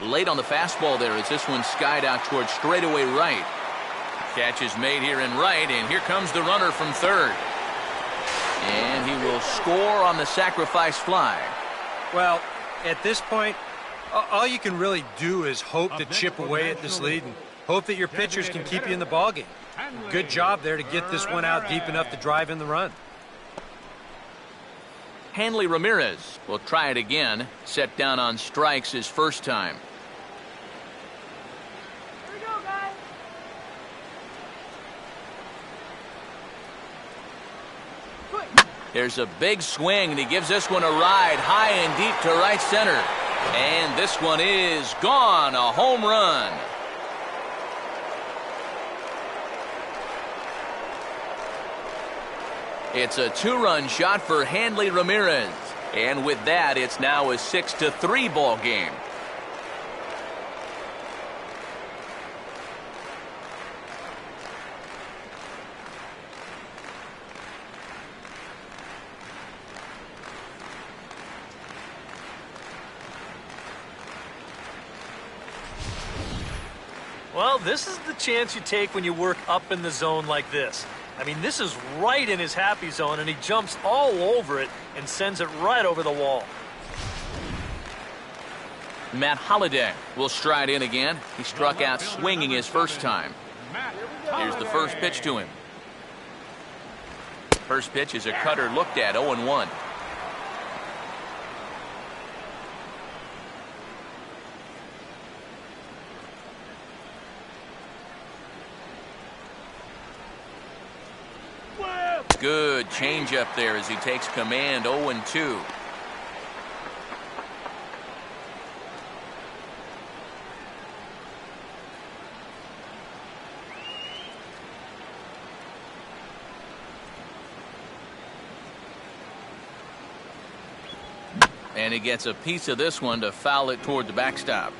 A: Late on the fastball there as this one skied out towards straightaway right. Catch is made here in right, and here comes the runner from third. And he will score on the sacrifice fly.
D: Well, at this point, all you can really do is hope to chip away at this lead and hope that your pitchers can keep you in the ballgame. Good job there to get this one out deep enough to drive in the run.
A: Hanley Ramirez will try it again. Set down on strikes his first time.
E: Here we go, guys.
A: There's a big swing, and he gives this one a ride high and deep to right center. And this one is gone, a home run. It's a two-run shot for Hanley Ramirez. And with that, it's now a 6-3 ball game.
C: Well, this is the chance you take when you work up in the zone like this. I mean, this is right in his happy zone, and he jumps all over it and sends it right over the wall.
A: Matt Holliday will stride in again. He struck out swinging his first time. Here's the first pitch to him. First pitch is a cutter looked at, 0-1. Good changeup there as he takes command, 0-2. And he gets a piece of this one to foul it toward the backstop.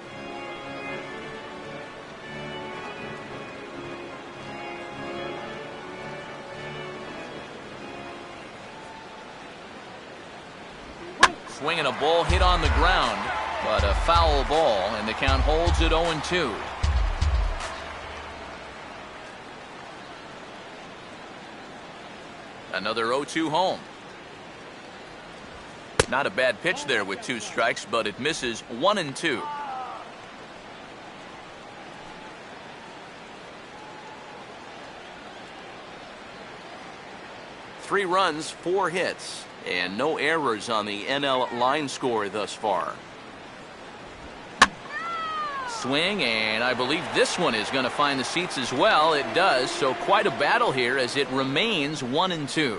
A: Swinging a ball hit on the ground, but a foul ball, and the count holds at 0-2. Another 0-2 home. Not a bad pitch there with two strikes, but it misses, 1-2. Three runs, 4 hits. And no errors on the NL line score thus far. Swing, and I believe this one is going to find the seats as well. It does, so quite a battle here as it remains 1-2.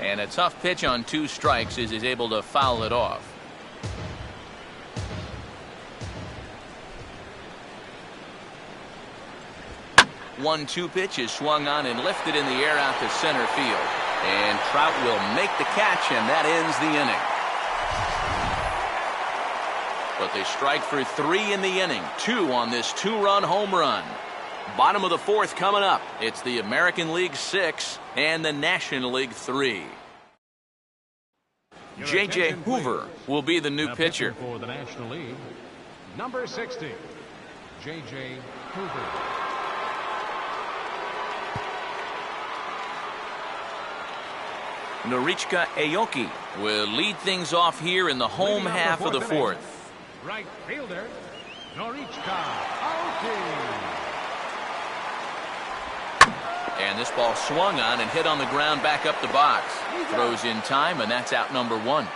A: And a tough pitch on 2 strikes as he's able to foul it off. 1-2 pitch is swung on and lifted in the air out to center field. And Trout will make the catch, and that ends the inning. But they strike for 3 in the inning, 2 on this 2-run home run. Bottom of the 4th coming up. It's the American League 6 and the National League 3. J.J. Hoover will be the new pitcher.
B: For the National League, Number 60, J.J. Hoover.
A: Norichika Aoki will lead things off here in the home half of the fourth.
B: Right fielder, Norichika Aoki.
A: And this ball swung on and hit on the ground back up the box. Throws in time, and that's out number 1.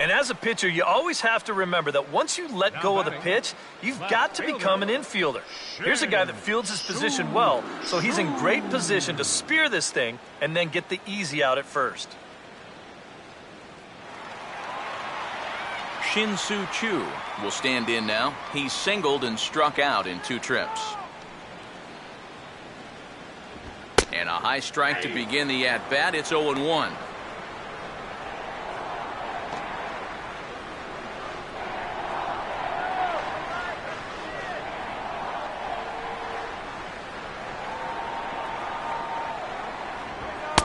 C: And as a pitcher, you always have to remember that once you let go of the pitch, you've got to become an infielder. Here's a guy that fields his position well, so he's in great position to spear this thing and then get the easy out at first.
A: Shin-Soo Choo will stand in now. He's singled and struck out in 2 trips. And a high strike to begin the at-bat. It's 0-1.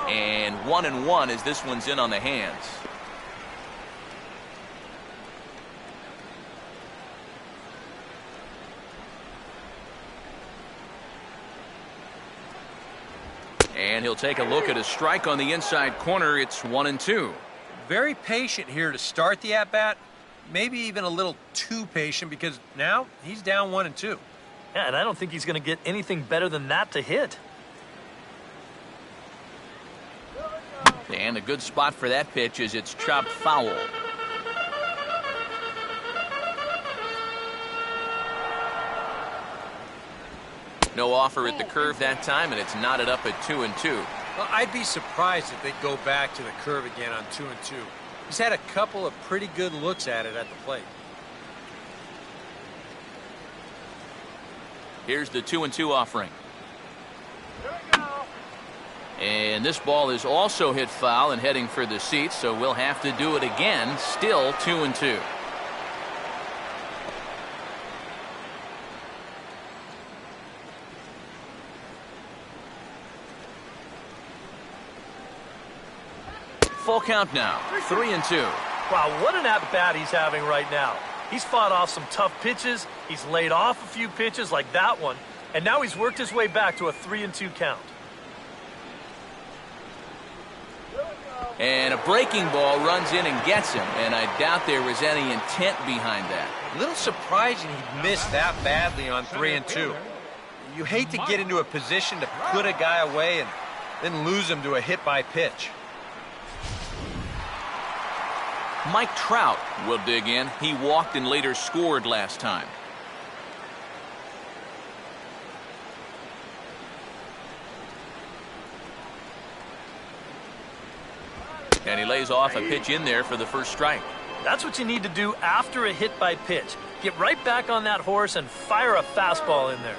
A: And 1-1 as this one's in on the hands. And he'll take a look at a strike on the inside corner. It's 1-2.
D: Very patient here to start the at-bat. Maybe even a little too patient because now he's down 1-2.
C: Yeah, and I don't think he's going to get anything better than that to hit.
A: And a good spot for that pitch is it's chopped foul. No offer at the curve that time, and it's knotted up at 2-2.
D: Well, I'd be surprised if they'd go back to the curve again on 2-2. He's had a couple of pretty good looks at it at the plate.
A: Here's the 2-2 offering. And this ball is also hit foul and heading for the seats, so we'll have to do it again. Still 2-2. Full count now. 3-2.
C: Wow, what an at-bat he's having right now. He's fought off some tough pitches. He's laid off a few pitches like that one. And now he's worked his way back to a 3-2 count.
A: And a breaking ball runs in and gets him, and I doubt there was any intent behind that.
D: A little surprising he missed that badly on 3-2. You hate to get into a position to put a guy away and then lose him to a hit by pitch.
A: Mike Trout will dig in. He walked and later scored last time. And he lays off a pitch in there for the first strike.
C: That's what you need to do after a hit by pitch. Get right back on that horse and fire a fastball in there.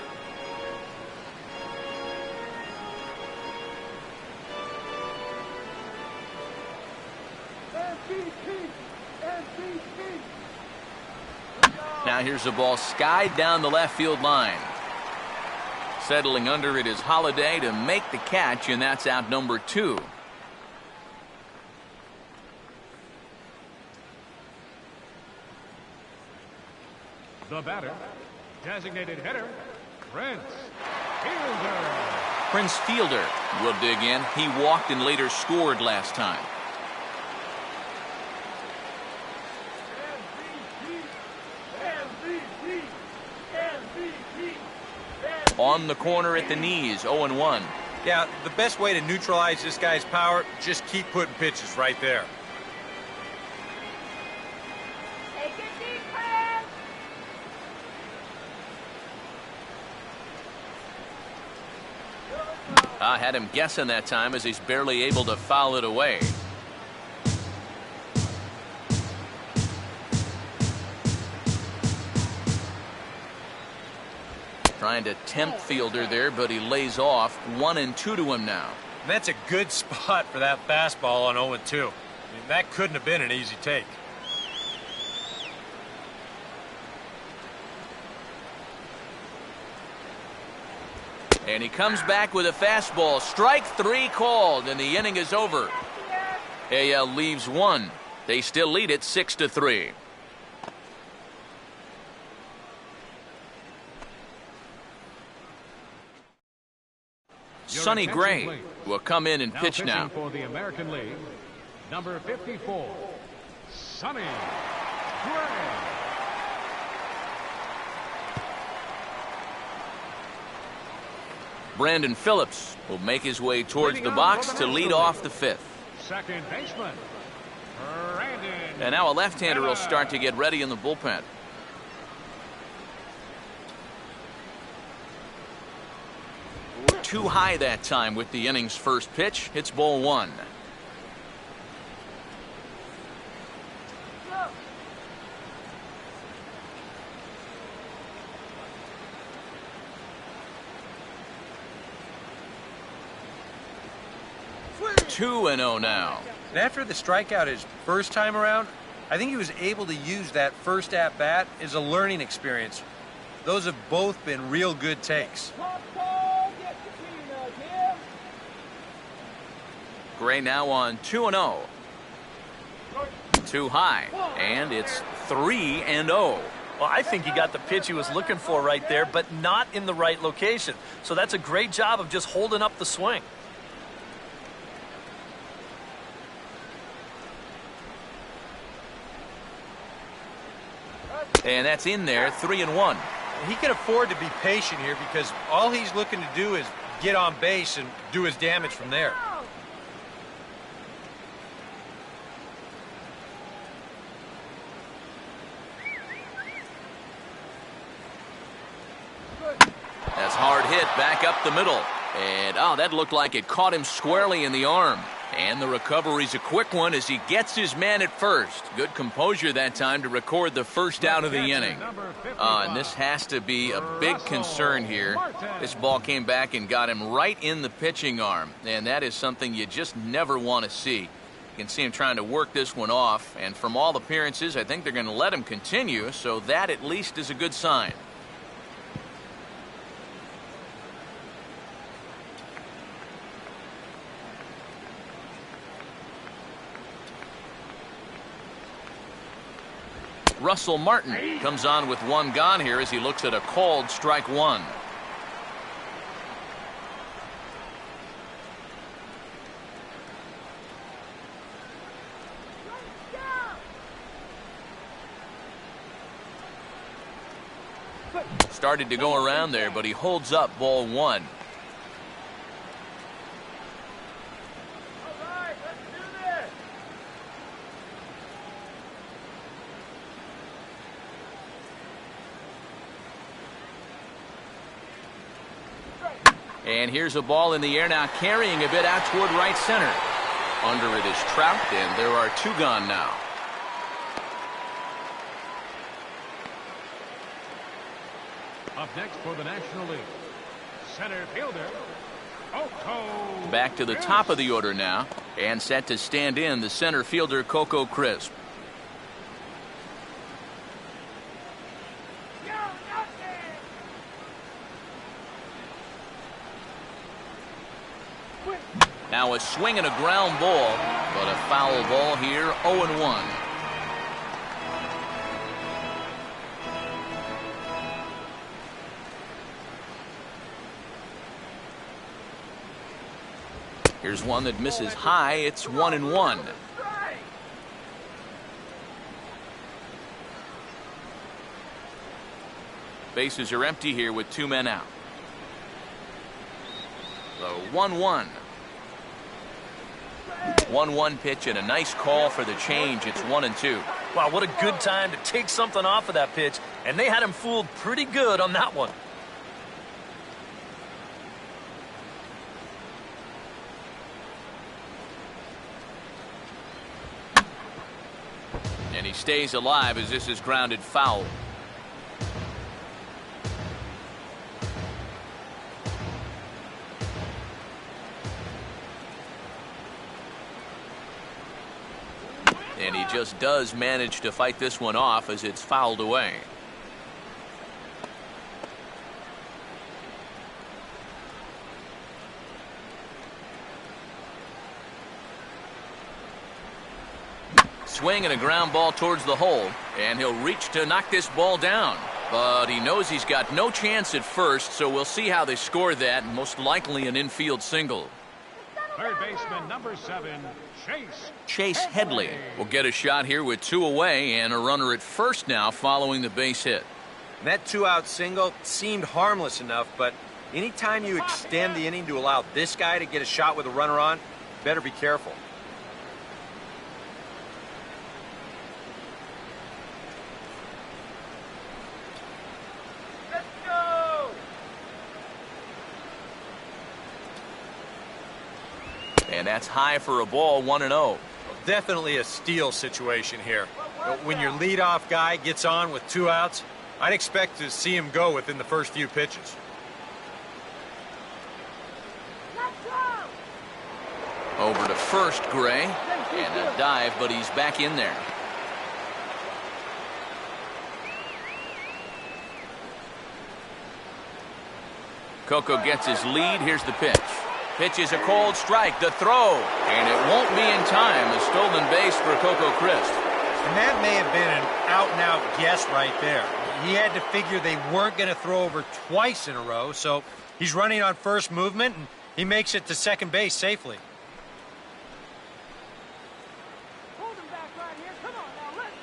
A: Now here's a ball skied down the left field line. Settling under it is Holiday to make the catch, and that's out number 2.
B: The batter, designated hitter, Prince Fielder.
A: Prince Fielder will dig in. He walked and later scored last time. On the corner at the knees, 0-1.
D: Yeah, the best way to neutralize this guy's power, just keep putting pitches right there.
A: I had him guessing that time as he's barely able to foul it away. Trying to tempt Fielder there, but he lays off. 1-2 to him now.
D: And that's a good spot for that fastball on 0-2. I mean, that couldn't have been an easy take.
A: And he comes back with a fastball. Strike 3 called, and the inning is over. AL leaves 1. They still lead it 6-3. Sonny Gray will come in and pitch now.
B: For the American League, number 54, Sonny Gray.
A: Brandon Phillips will make his way towards the box to lead off the fifth.
B: Second baseman, Brandon.
A: And now a left-hander will start to get ready in the bullpen. Too high that time with the inning's first pitch. Hits ball one. Two and 0 now.
D: And after the strikeout his first time around, I think he was able to use that first at-bat as a learning experience. Those have both been real good takes.
A: Gray now on 2 and 0. Too high, and it's 3 and 0.
C: Well, I think he got the pitch he was looking for right there, but not in the right location. So that's a great job of just holding up the swing.
A: And that's in there, 3 and 1.
D: He can afford to be patient here because all he's looking to do is get on base and do his damage from there.
A: That's hard hit back up the middle. And, oh, that looked like it caught him squarely in the arm. And the recovery's a quick one as he gets his man at first. Good composure that time to record the first out of the inning. And this has to be a big concern here. This ball came back and got him right in the pitching arm. And that is something you just never want to see. You can see him trying to work this one off. And from all appearances, I think they're going to let him continue. So that at least is a good sign. Russell Martin comes on with one gone here as he looks at a called strike one. Started to go around there, but he holds up ball one. And here's a ball in the air now, carrying a bit out toward right center. Under it is Trout, and there are two gone now.
B: Up next for the National League, center fielder, Coco.
A: Back to the top of the order now, and set to stand in the center fielder, Coco Crisp. Now a swing and a ground ball, but a foul ball here, 0-1. Here's one that misses high. It's 1-1. Bases are empty here with two men out. So 1-1. 1-1 pitch and a nice call for the change. It's 1-2.
C: Wow, what a good time to take something off of that pitch. And they had him fooled pretty good on that one.
A: And he stays alive as this is grounded foul. And he just does manage to fight this one off as it's fouled away. Swing and a ground ball towards the hole, and he'll reach to knock this ball down. But he knows he's got no chance at first, so we'll see how they score that. Most likely an infield single.
B: Third baseman, number 7,
A: Chase Headley will get a shot here with 2 away and a runner at first now following the base hit.
D: That 2-out single seemed harmless enough, but anytime you extend the inning to allow this guy to get a shot with a runner on, you better be careful.
E: Let's go!
A: And that's high for a ball, 1-0.
D: Definitely a steal situation here. When your leadoff guy gets on with 2 outs, I'd expect to see him go within the first few pitches.
E: Let's go!
A: Over to first, Gray. And a dive, but he's back in there. Coco gets his lead. Here's the pitch. Pitch is a cold strike. The throw. And it won't be in time. A stolen base for Coco Christ.
D: And that may have been an out-and-out guess right there. He had to figure they weren't going to throw over twice in a row, so he's running on first movement, and he makes it to second base safely.
E: Hold him back right here. Come on now, let's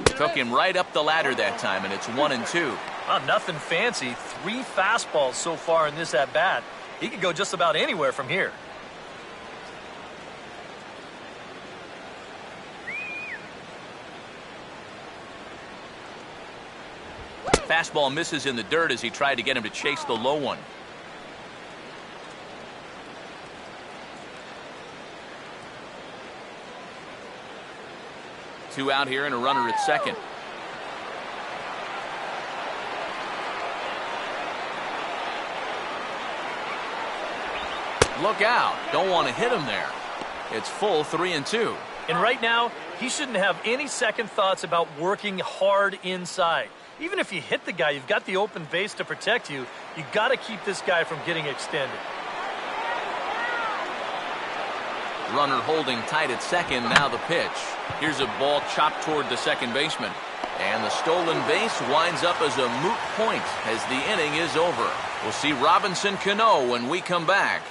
E: go.
A: Took him right up the ladder that time, and it's 1-2.
C: Nothing fancy. 3 fastballs so far in this at-bat. He could go just about anywhere from here.
A: Fastball misses in the dirt as he tried to get him to chase the low one. Two out here and a runner at second. Look out. Don't want to hit him there. It's full 3-2.
C: And right now, he shouldn't have any second thoughts about working hard inside. Even if you hit the guy, you've got the open base to protect you. You got to keep this guy from getting extended.
A: Runner holding tight at second. Now the pitch. Here's a ball chopped toward the second baseman. And the stolen base winds up as a moot point as the inning is over. We'll see Robinson Cano when we come back.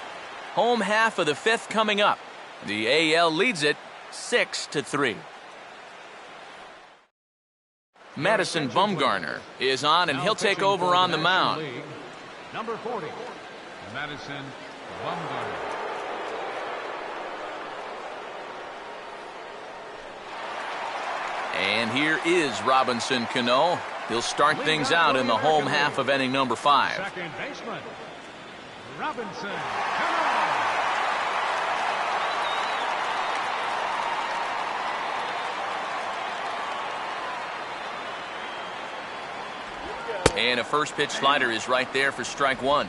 A: Home half of the 5th coming up. The AL leads it 6-3. Madison Bumgarner is on, and he'll take over on the mound.
B: Number 40, Madison Bumgarner.
A: And here is Robinson Cano. He'll start things out in the home half of inning number 5.
B: Second baseman, Robinson Cano.
A: And a first pitch slider is right there for strike 1.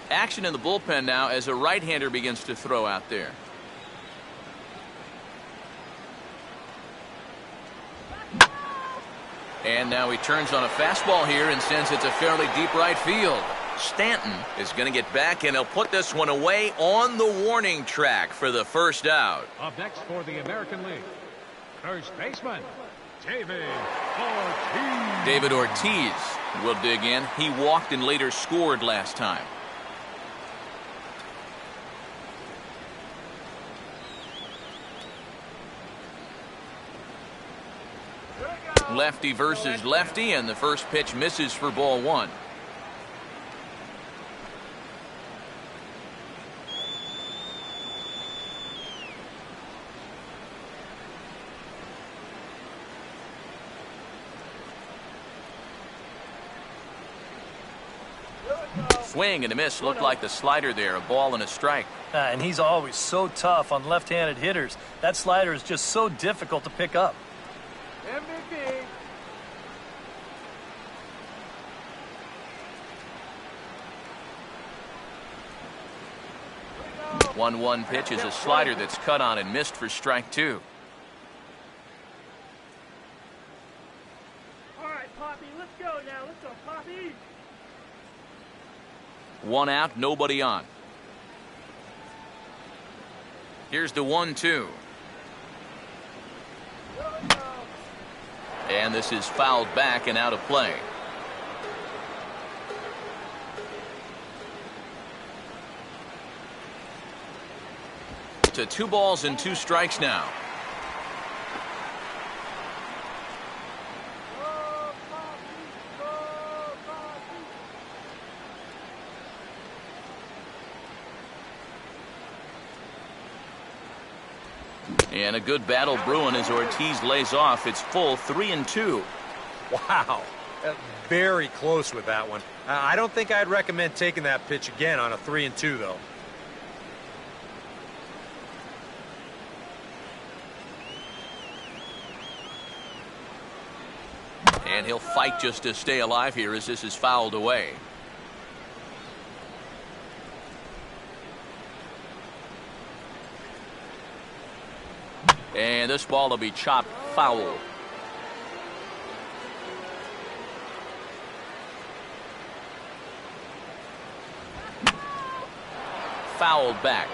A: Action in the bullpen now as a right-hander begins to throw out there. And now he turns on a fastball here and sends it to fairly deep right field. Stanton is going to get back, and he'll put this one away on the warning track for the first out.
B: Up next for the American League, first baseman, David Ortiz.
A: David Ortiz will dig in. He walked and later scored last time. Lefty versus lefty, and the first pitch misses for ball 1. Swing and a miss. Looked like the slider there. A ball and a strike.
C: And he's always so tough on left-handed hitters. That slider is just so difficult to pick up.
E: MVP.
A: 1-1 pitch is a slider that's cut on and missed for strike 2.
E: All right, Poppy, let's go now. Let's go, Poppy.
A: 1 out, nobody on. Here's the 1-2. And this is fouled back and out of play. To 2 balls and 2 strikes now. And a good battle brewing as Ortiz lays off. It's full 3-2.
D: Wow. Very close with that one. I don't think I'd recommend taking that pitch again on a 3-2, though.
A: And he'll fight just to stay alive here as this is fouled away. And this ball will be chopped foul. Fouled back.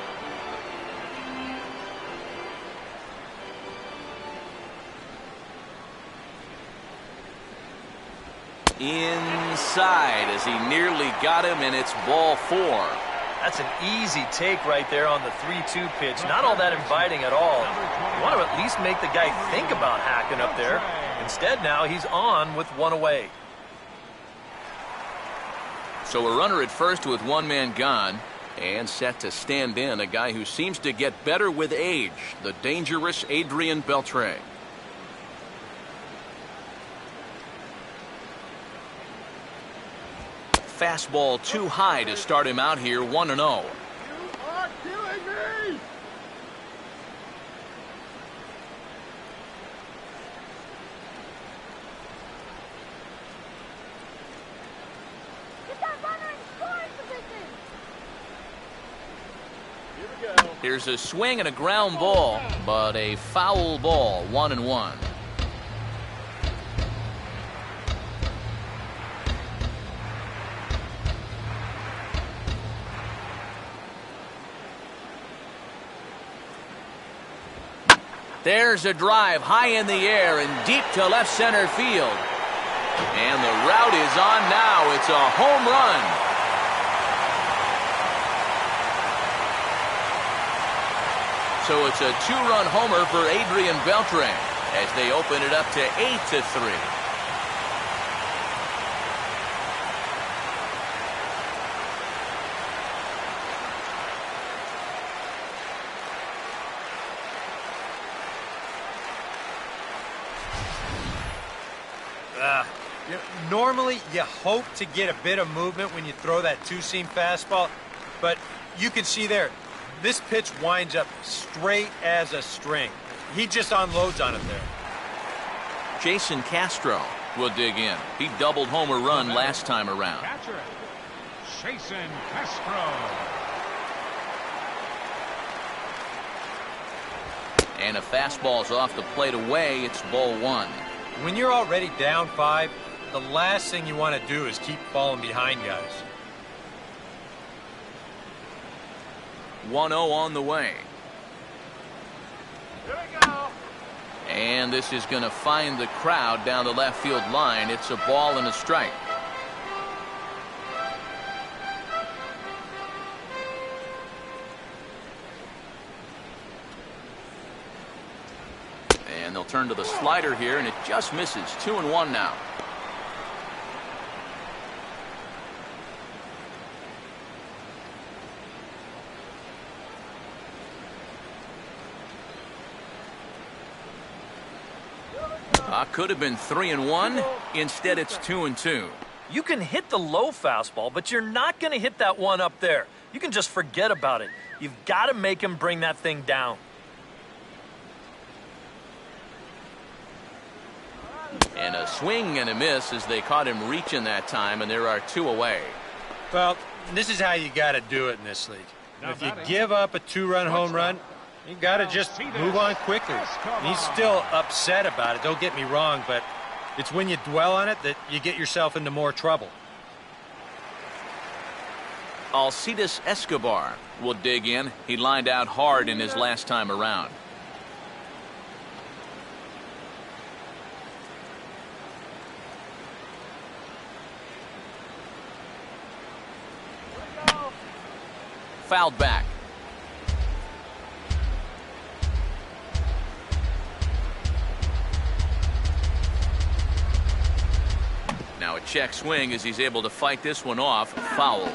A: Inside as he nearly got him, and it's ball 4.
C: That's an easy take right there on the 3-2 pitch. Not all that inviting at all. You want to at least make the guy think about hacking up there. Instead, now he's on with 1 away.
A: So a runner at first with 1 man gone, and set to stand in a guy who seems to get better with age, the dangerous Adrian Beltre. Fastball too high to start him out here, 1-0.
E: You are killing me! Get that runner in scoring position! Here we go.
A: Here's a swing and a ground ball, but a foul ball, 1-1. There's a drive high in the air and deep to left center field. And the route is on now. It's a home run. So it's a 2-run homer for Adrian Beltre as they open it up to 8-3.
D: Normally, you hope to get a bit of movement when you throw that 2-seam fastball, but you can see there, this pitch winds up straight as a string. He just unloads on it there.
A: Jason Castro will dig in. He doubled homer run last time around.
B: Catcher, Jason Castro.
A: And a fastball's off the plate away. It's ball 1.
D: When you're already down 5, the last thing you want to do is keep falling behind guys.
A: 1-0 on the way.
E: Here we go.
A: And this is going to find the crowd down the left field line. It's a ball and a strike. And they'll turn to the slider here, and it just misses. 2-1 now. Could have been 3-1. Instead, it's 2-2.
C: You can hit the low fastball, but you're not going to hit that one up there. You can just forget about it. You've got to make him bring that thing down.
A: And a swing and a miss as they caught him reaching that time, and there are 2 away.
D: Well, this is how you got to do it in this league. If you give up a 2-run home run, you got to just move on quickly. And he's still upset about it, don't get me wrong, but it's when you dwell on it that you get yourself into more trouble.
A: Alcides Escobar will dig in. He lined out hard in his last time around. Fouled back. Now a check swing as he's able to fight this one off. Foul.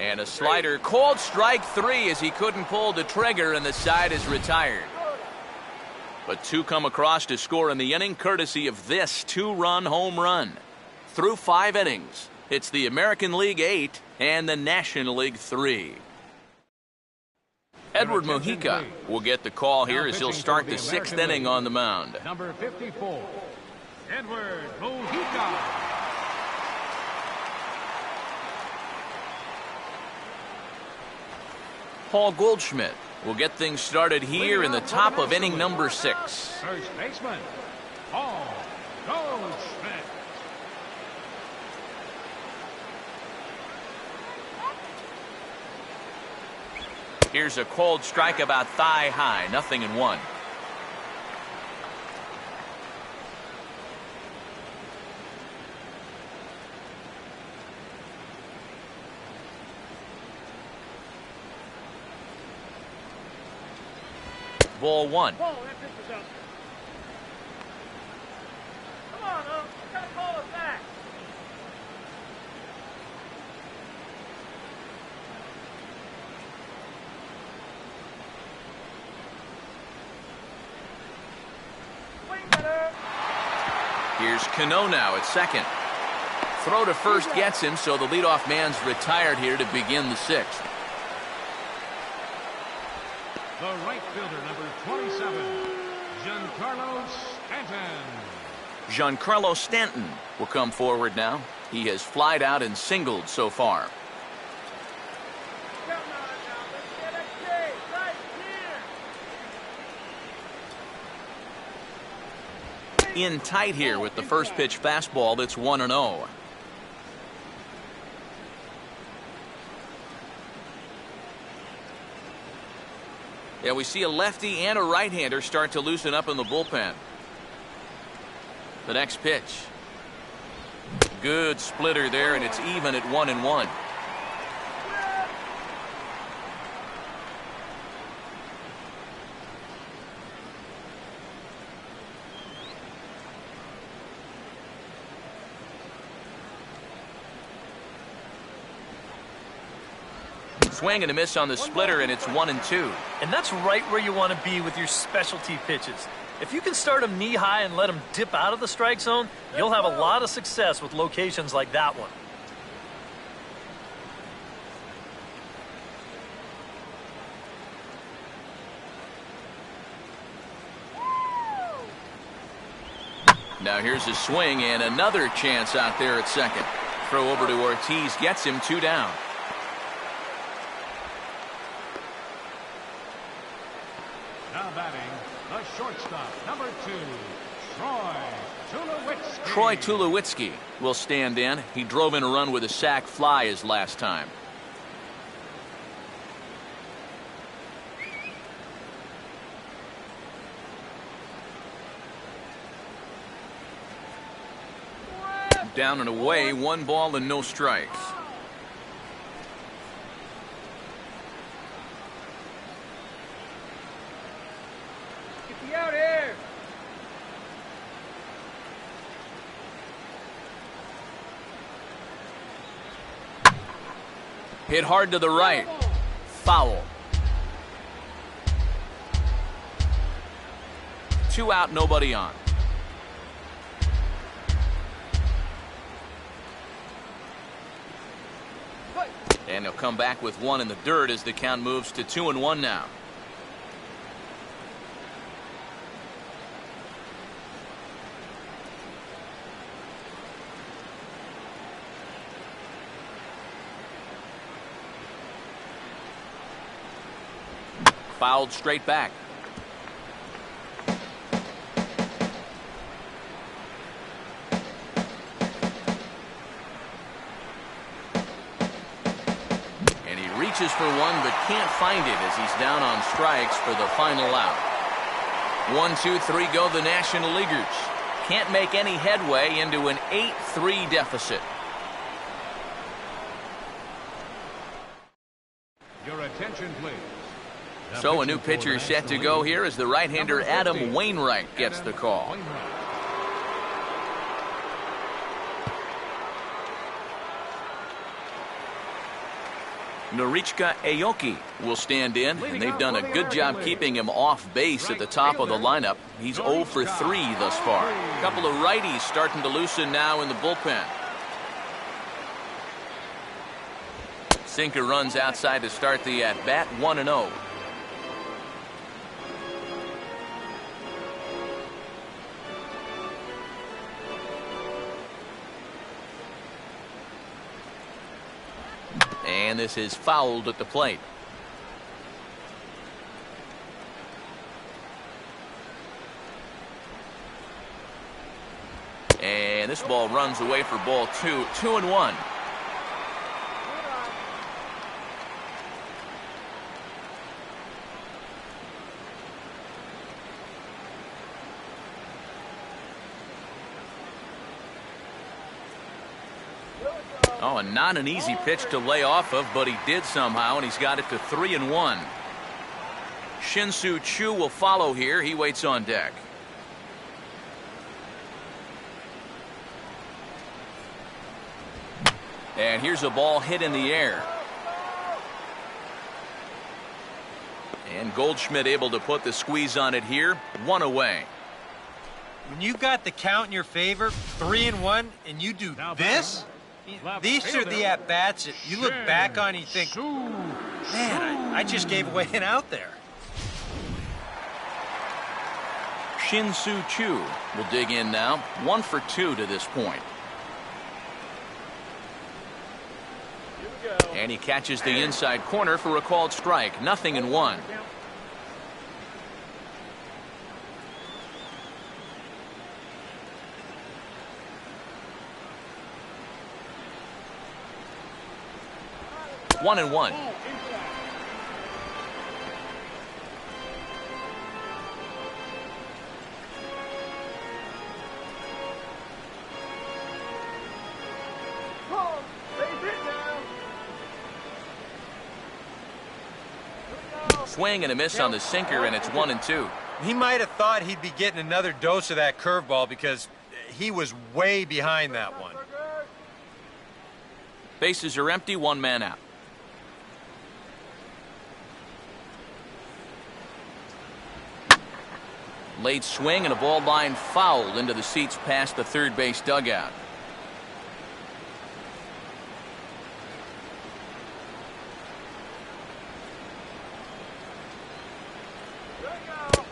A: And a slider called strike 3 as he couldn't pull the trigger and the side is retired. But 2 come across to score in the inning courtesy of this 2-run home run. Through 5 innings, it's the American League 8 and the National League 3. Edward Mujica will get the call here as he'll start the 6th inning on the mound.
B: Number 54, Edward Mujica.
A: Paul Goldschmidt will get things started here in the top of inning number 6.
B: First baseman, Paul Goldschmidt.
A: Here's a cold strike about thigh high, 0-1. Ball 1.
E: Come on, gotta call it back.
A: Here's Cano now at second. Throw to first gets him, so the leadoff man's retired here to begin the 6th.
B: The right fielder, number 27, Giancarlo Stanton.
A: Giancarlo Stanton will come forward now. He has flied out and singled so far.
E: Come on now, let's get a K right here.
A: In tight here with the first pitch fastball that's 1-0. Yeah, we see a lefty and a right-hander start to loosen up in the bullpen. The next pitch. Good splitter there, and it's even at 1-1. Swing and a miss on the splitter, and it's 1-2.
C: And that's right where you want to be with your specialty pitches. If you can start them knee high and let them dip out of the strike zone, you'll have a lot of success with locations like that one.
A: Now here's a swing and another chance out there at second. Throw over to Ortiz gets him 2 down.
B: Now batting, the shortstop, number 2, Tulowitzki.
A: Troy Tulowitzki will stand in. He drove in a run with a sac fly his last time. Down and away, 1 ball and no strikes.
E: Get me out here.
A: Hit hard to the right. Foul. 2 out, nobody on. And he'll come back with 1 in the dirt as the count moves to 2-1 now. Fouled straight back. for one, but can't find it as he's down on strikes for the final out. 1-2-3 go the National Leaguers. Can't make any headway into an 8-3 deficit.
B: Your attention, please.
A: So a new pitcher set to go here as the right-hander Adam Wainwright gets the call. Norichika Aoki will stand in, and they've done a good job keeping him off base at the top of the lineup. He's 0 for 3 thus far. A couple of righties starting to loosen now in the bullpen. Sinker runs outside to start the at-bat, 1-0. And this is fouled at the plate. And this ball runs away for ball 2, 2-1. Oh, and not an easy pitch to lay off of, but he did somehow, and he's got it to 3-1. Shin-Soo Choo will follow here. He waits on deck. And here's a ball hit in the air. And Goldschmidt able to put the squeeze on it here. 1 away.
D: When you've got the count in your favor, 3-1, and you do this? These are the at-bats that you look back on and you think, man, I just gave away an out there.
A: Shin-Soo Choo will dig in now. 1 for 2 to this point. And he catches the inside corner for a called strike. 0-1. One and one. Swing and a miss on the sinker, and it's 1-2.
D: He might have thought he'd be getting another dose of that curveball because he was way behind that one.
A: Bases are empty, 1 man out. Late swing and a ball line fouled into the seats past the third base dugout.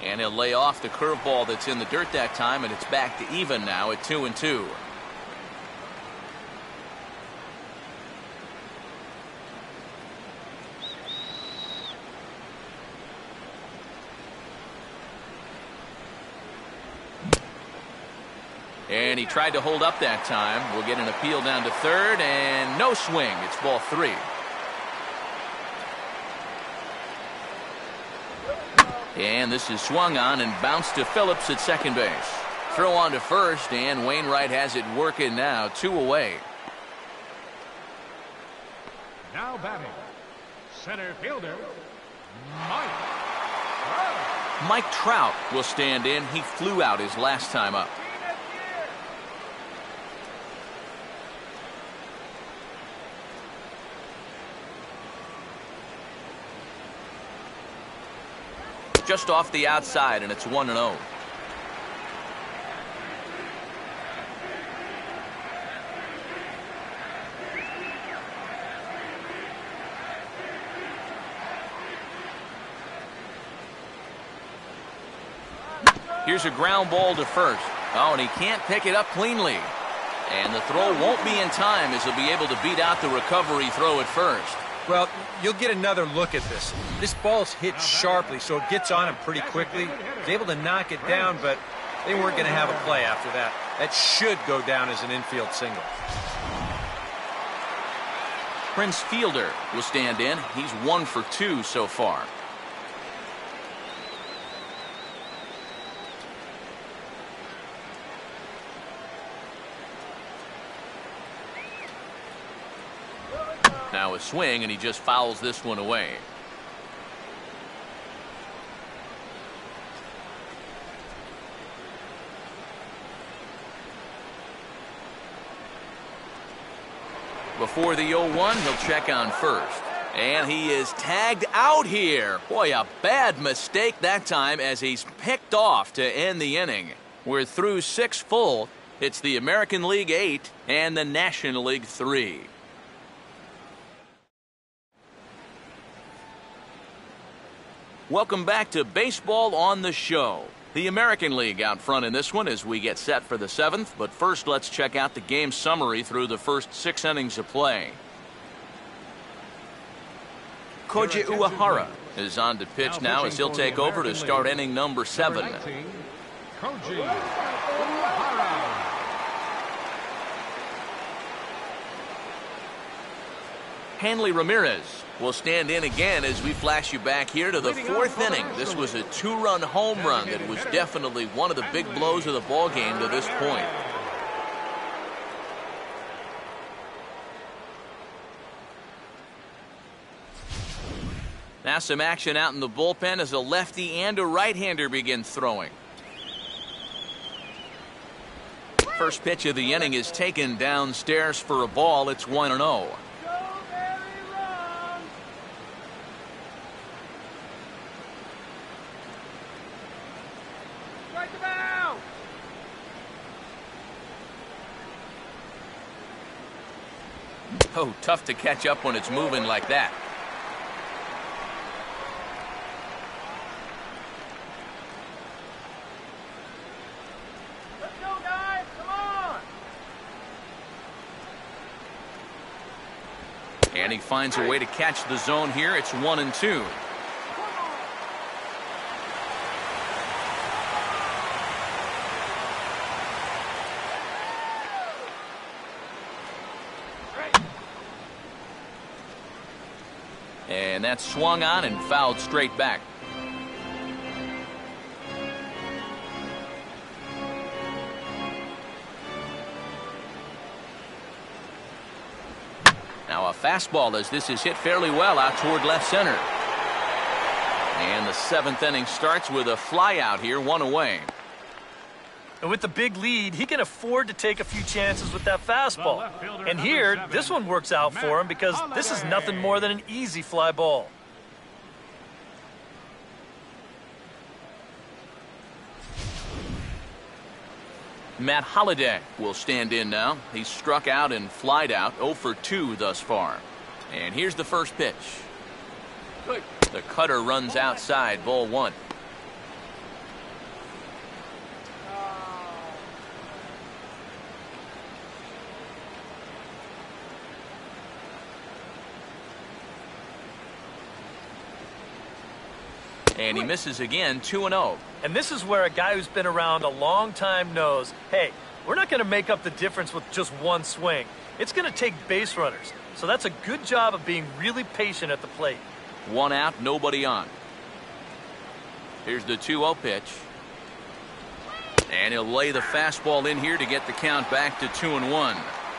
A: And he'll lay off the curveball that's in the dirt that time, and it's back to even now at 2-2. And he tried to hold up that time. We'll get an appeal down to third, and no swing. It's ball 3. And this is swung on and bounced to Phillips at second base. Throw on to first, and Wainwright has it working now. 2 away.
B: Now batting, center fielder,
A: Mike Trout will stand in. He flew out his last time up. Just off the outside, and it's 1-0. Here's a ground ball to first. Oh, and he can't pick it up cleanly. And the throw won't be in time as he'll be able to beat out the recovery throw at first.
D: Well, you'll get another look at this. This ball's hit sharply, so it gets on him pretty quickly. He's able to knock it down, but they weren't going to have a play after that. That should go down as an infield single.
A: Prince Fielder will stand in. He's 1 for 2 so far. Now a swing, and he just fouls this one away. Before the 0-1, he'll check on first. And he is tagged out here. Boy, a bad mistake that time as he's picked off to end the inning. We're through 6 full. It's the American League 8 and the National League 3. Welcome back to Baseball on the Show. The American League out front in this one as we get set for the 7th. But first, let's check out the game summary through the first 6 innings of play. Koji Uehara is on to pitch now as he'll take over to start inning number 7.
B: Koji Uehara.
A: Hanley Ramirez will stand in again as we flash you back here to the 4th inning. This was a 2-run home run that was definitely one of the big blows of the ball game to this point. Now some action out in the bullpen as a lefty and a right-hander begin throwing. First pitch of the inning is taken downstairs for a ball. It's 1-0. Oh, tough to catch up when it's moving like that.
E: Let's go, guys. Come on.
A: And he finds a way to catch the zone here. It's 1-2. And that's swung on and fouled straight back. Now a fastball as this is hit fairly well out toward left center. And the 7th inning starts with a fly out here, 1 away.
C: And with the big lead, he can afford to take a few chances with that fastball. And here, this one works out for him because this is nothing more than an easy fly ball.
A: Matt Holliday will stand in now. He's struck out and flied out, 0 for 2 thus far. And here's the first pitch. The cutter runs outside, ball 1. And he misses again, 2-0.
C: And this is where a guy who's been around a long time knows, hey, we're not going to make up the difference with just one swing. It's going to take base runners. So that's a good job of being really patient at the plate.
A: 1 out, nobody on. Here's the 2-0 pitch. And he'll lay the fastball in here to get the count back to 2-1.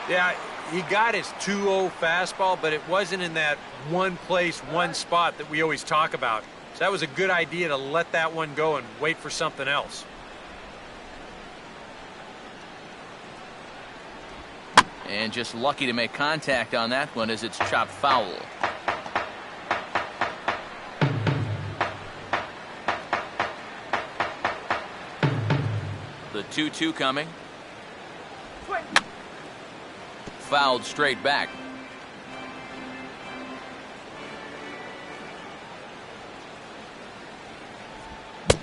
D: Yeah, he got his 2-0 fastball, but it wasn't in that one place, one spot that we always talk about. So that was a good idea to let that one go and wait for something else.
A: And just lucky to make contact on that one as it's chopped foul. The 2-2 coming. Fouled straight back.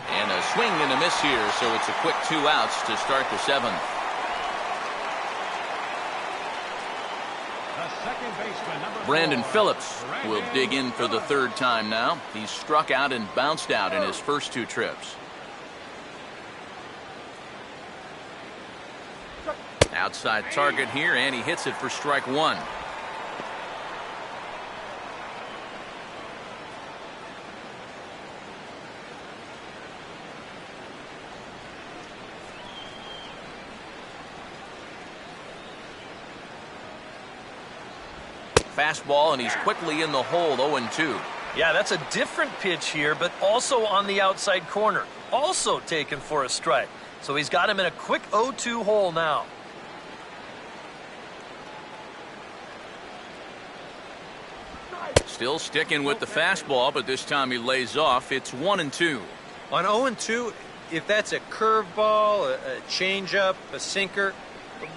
A: And a swing and a miss here, so it's a quick 2 outs to start the 7th. Brandon Phillips will dig in for the 3rd time now. He's struck out and bounced out in his first 2 trips. Outside target here, and he hits it for strike 1. fastball, and he's quickly in the hole, 0-2.
C: Yeah, that's a different pitch here, but also on the outside corner. Also taken for a strike. So he's got him in a quick 0-2 hole now.
A: Still sticking with the fastball, but this time he lays off. It's 1-2.
D: On 0-2, if that's a curveball, a changeup, a sinker,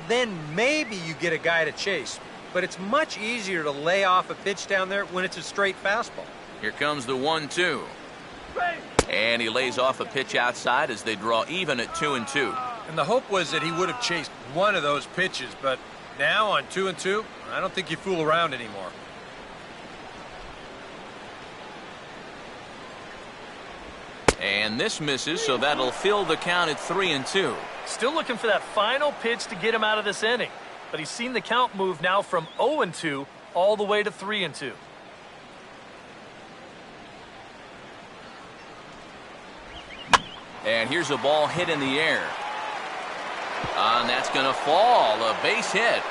D: then maybe you get a guy to chase. But it's much easier to lay off a pitch down there when it's a straight fastball.
A: Here comes the 1-2. And he lays off a pitch outside as they draw even at 2-2.
D: And the hope was that he would have chased one of those pitches, but now on 2-2, I don't think you fool around anymore.
A: And this misses, so that'll fill the count at 3-2.
C: Still looking for that final pitch to get him out of this inning. But he's seen the count move now from 0-2 all the way to 3-2.
A: And here's a ball hit in the air. And that's going to fall. A base hit.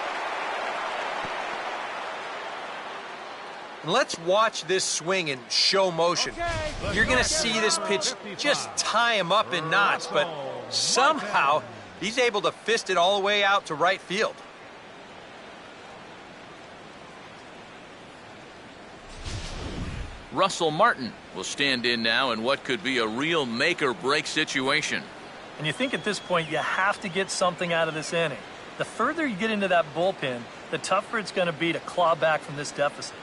D: Let's watch this swing in show motion. You're going to see this pitch just tie him up in knots, but somehow he's able to fist it all the way out to right field.
A: Russell Martin will stand in now in what could be a real make-or-break situation.
C: And you think at this point you have to get something out of this inning. The further you get into that bullpen, the tougher it's going to be to claw back from this deficit.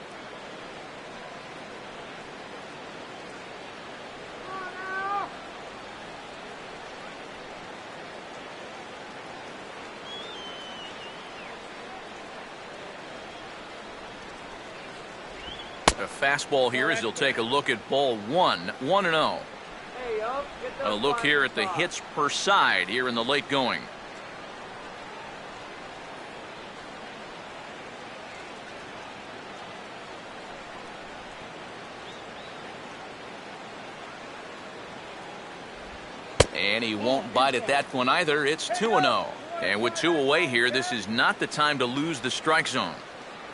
A: A fastball here as he'll take a look at ball 1-0. A look here at the hits per side here in the late going. And he won't bite at that one either. It's 2-0. And with 2 away here, this is not the time to lose the strike zone.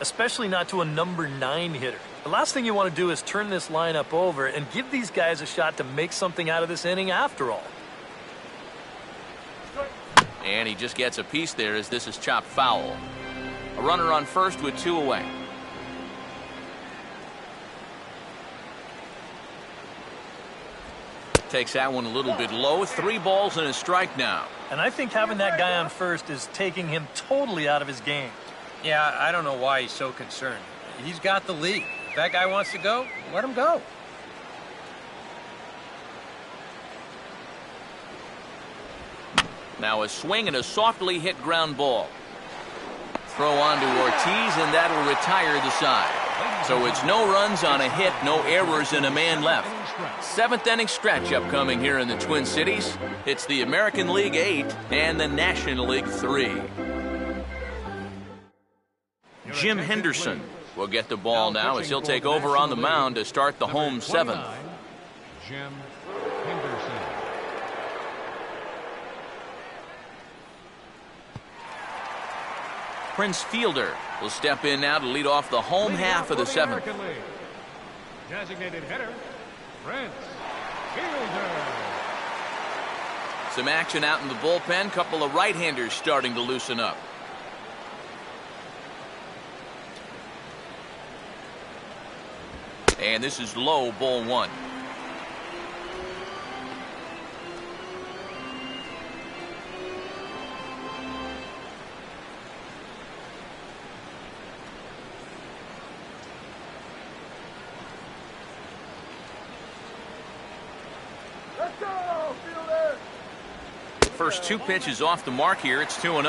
C: Especially not to a number 9 hitter. The last thing you want to do is turn this lineup over and give these guys a shot to make something out of this inning after all.
A: And he just gets a piece there as this is chopped foul. A runner on first with 2 away. Takes that one a little bit low. 3 balls and a strike now.
C: And I think having that guy on first is taking him totally out of his game.
D: Yeah, I don't know why he's so concerned. He's got the lead. If that guy wants to go, let him go.
A: Now a swing and a softly hit ground ball. Throw on to Ortiz, and that'll retire the side. So it's no runs on a hit, no errors, and a man left. 7th inning stretch upcoming here in the Twin Cities. It's the American League 8 and the National League 3. Jim Henderson will get the ball now as he'll take over on the mound to start the home 7th.
B: Jim Henderson.
A: Prince Fielder will step in now to lead off the home half of the 7th.
B: Designated hitter, Prince Fielder.
A: Some action out in the bullpen. Couple of right-handers starting to loosen up. And this is low, ball 1.
E: Let's go, Fielder!
A: First 2 pitches off the mark here. It's 2-0.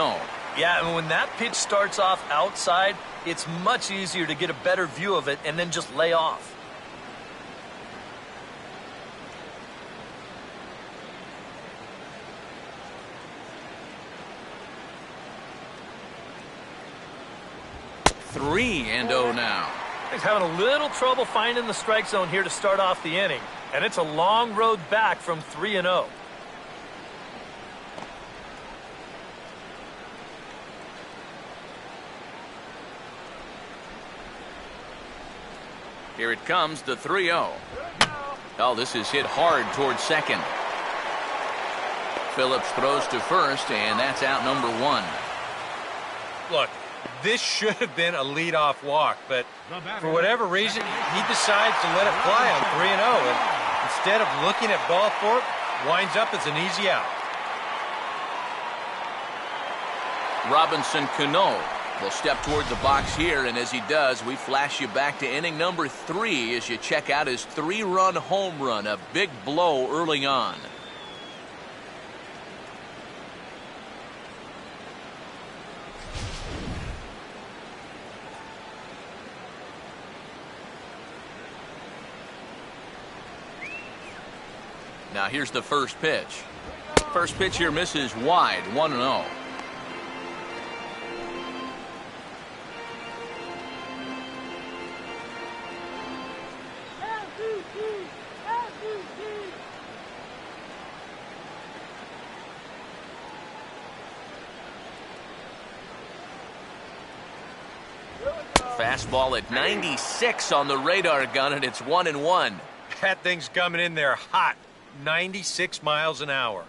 C: Yeah, and when that pitch starts off outside, it's much easier to get a better view of it and then just lay off.
A: Three and 0 now.
C: He's having a little trouble finding the strike zone here to start off the inning. And it's a long road back from 3-0.
A: Here it comes, the 3-0. Oh, this is hit hard towards second. Phillips throws to first, and that's out number 1.
D: Look, this should have been a leadoff walk, but for whatever reason, he decides to let it fly on 3-0. And instead of looking at ball four, winds up as an easy out.
A: Robinson Cano will step toward the box here, and as he does, we flash you back to inning number 3 as you check out his 3-run home run, a big blow early on. Now here's the first pitch. First pitch here misses wide, 1-0. Fastball at 96 on the radar gun, and it's 1-1.
D: That thing's coming in there hot. 96 miles an hour.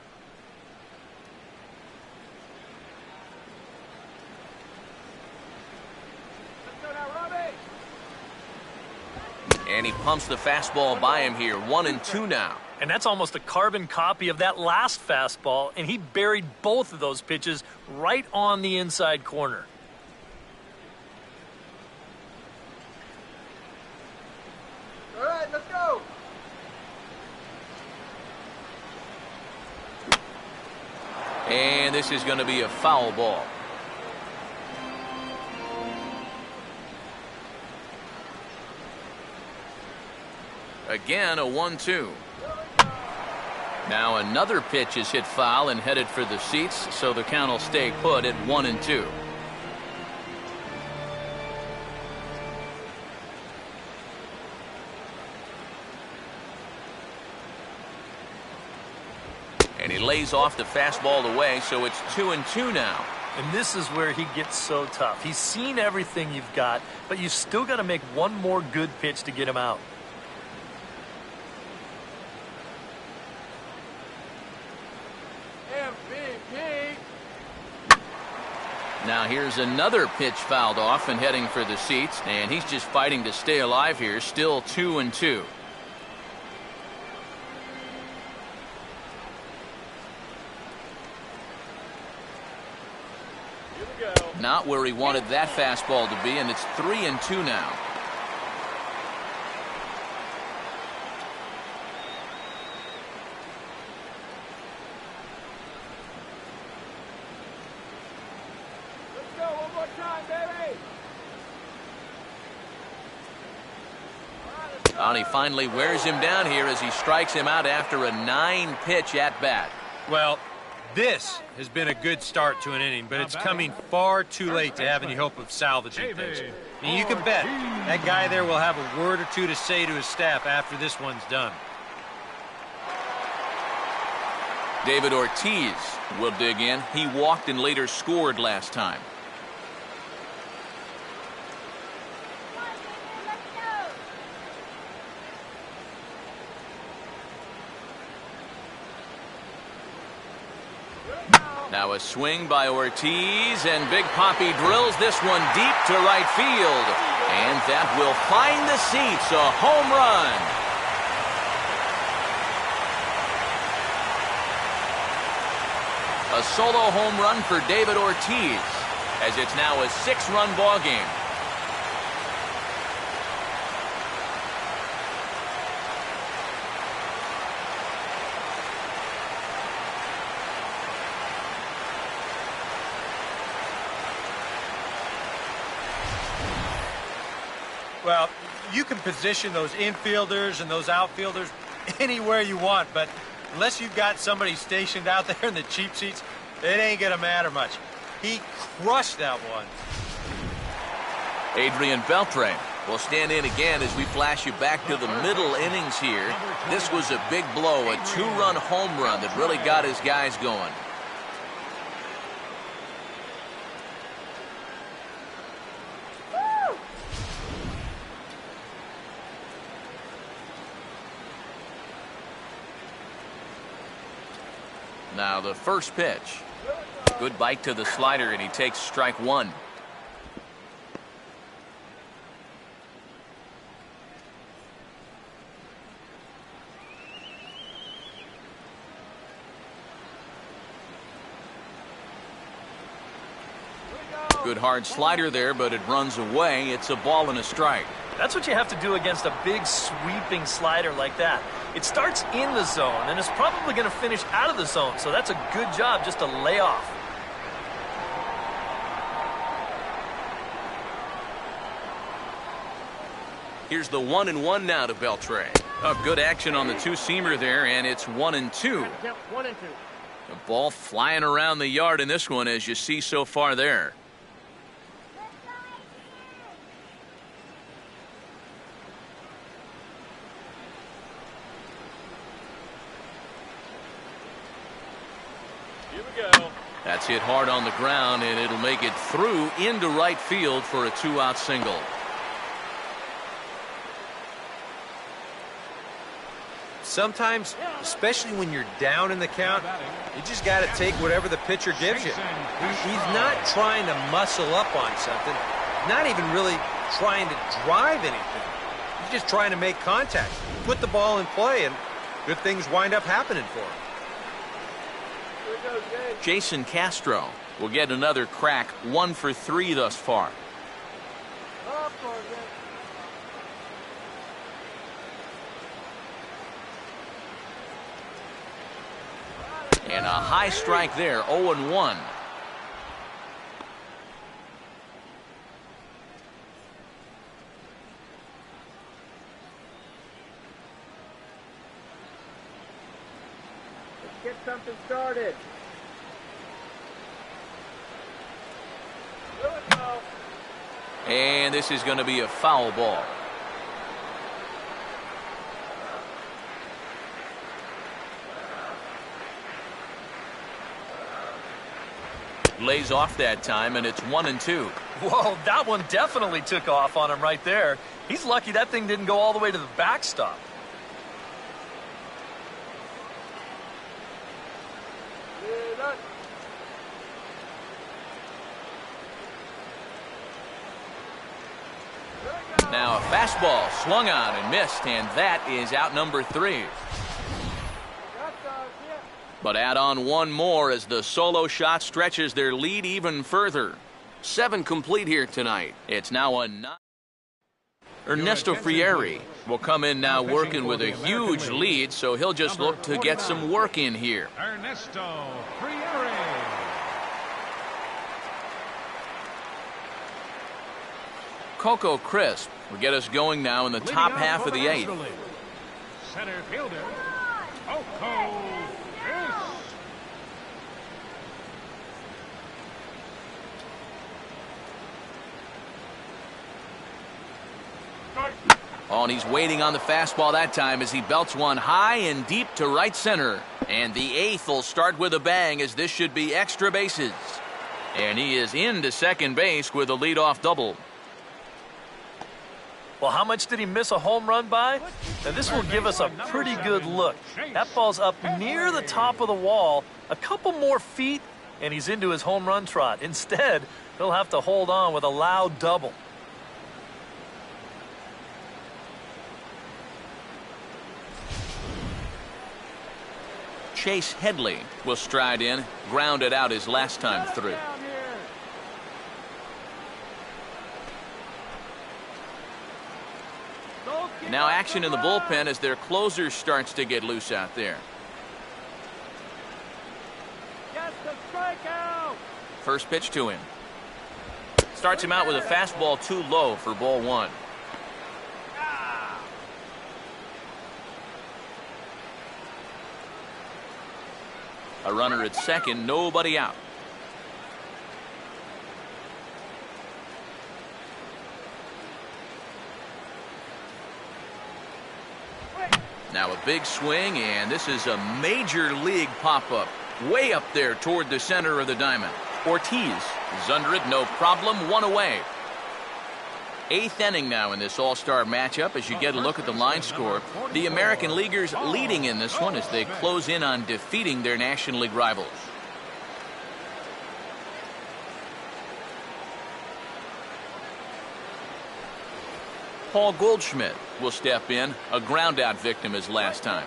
A: And he pumps the fastball by him here. 1-2 now.
C: And that's almost a carbon copy of that last fastball, and he buried both of those pitches right on the inside corner.
E: All right, let's go.
A: And this is going to be a foul ball. Again, a 1-2. Now another pitch is hit foul and headed for the seats, so the count will stay put at 1-2. And he lays off the fastball away, so it's 2-2 now.
C: And this is where he gets so tough. He's seen everything you've got, but you've still got to make one more good pitch to get him out.
E: MVP.
A: Now here's another pitch fouled off and heading for the seats, and he's just fighting to stay alive here, still 2-2. Not where he wanted that fastball to be, and it's 3-2 now.
E: Let's go one more time, baby.
A: And he finally wears him down here as he strikes him out after a 9-pitch at-bat.
D: Well, this has been a good start to an inning, but it's coming far too late to have any hope of salvaging things. I mean, you can bet that guy there will have a word or two to say to his staff after this one's done.
A: David Ortiz will dig in. He walked and later scored last time. Now a swing by Ortiz, and Big Papi drills this one deep to right field. And that will find the seats, a home run. A solo home run for David Ortiz, as it's now a 6-run ball game.
D: Well, you can position those infielders and those outfielders anywhere you want, but unless you've got somebody stationed out there in the cheap seats, it ain't going to matter much. He crushed that one.
A: Adrian Beltre will stand in again as we flash you back to the middle innings here. This was a big blow, a 2-run home run that really got his guys going. Now the first pitch. Good bite to the slider, and he takes strike one. Good hard slider there, but it runs away. It's a ball and a strike.
C: That's what you have to do against a big sweeping slider like that. It starts in the zone and is probably going to finish out of the zone, so that's a good job just to lay off.
A: Here's the 1-1 now to Beltre. Oh, good action on the two-seamer there, and it's 1-2. The ball flying around the yard in this one, as you see so far there. That's hit hard on the ground, and it'll make it through into right field for a two-out single.
D: Sometimes, especially when you're down in the count, you just got to take whatever the pitcher gives you. He's not trying to muscle up on something, not even really trying to drive anything. He's just trying to make contact, put the ball in play, and good things wind up happening for him.
A: Jason Castro will get another crack, 1 for 3 thus far. And a high strike there, 0-1.
E: Let's get something started.
A: And this is going to be a foul ball. Lays off that time, and it's 1-2.
C: Whoa, that one definitely took off on him right there. He's lucky that thing didn't go all the way to the backstop.
A: Now a fastball swung on and missed, and that is out number 3. But add on one more as the solo shot stretches their lead even further. 7 complete here tonight. It's now a 9. Ernesto Frieri will come in now working with a huge lead, so he'll just look to get some work in here.
B: Ernesto Frieri.
A: Coco Crisp will get us going now in the top half of the 8th.
B: Center fielder, Coco Crisp.
A: Oh, and he's waiting on the fastball that time as he belts one high and deep to right center. And the 8th will start with a bang, as this should be extra bases. And he is into second base with a leadoff double.
C: Well, how much did he miss a home run by? Now, this will give us a pretty good look. That ball's up near the top of the wall, a couple more feet, and he's into his home run trot. Instead, he'll have to hold on with a loud double.
A: Chase Headley will stride in, grounded out his last time through. Now action in the bullpen as their closer starts to get loose out there. First pitch to him. Starts him out with a fastball too low for ball 1. A runner at second, nobody out. Now a big swing, and this is a major league pop-up. Way up there toward the center of the diamond. Ortiz is under it, no problem, 1 away. Eighth inning now in this all-star matchup as you get a look at the line score. The American Leaguers leading in this one as they close in on defeating their National League rivals. Paul Goldschmidt will step in, a ground-out victim as last time.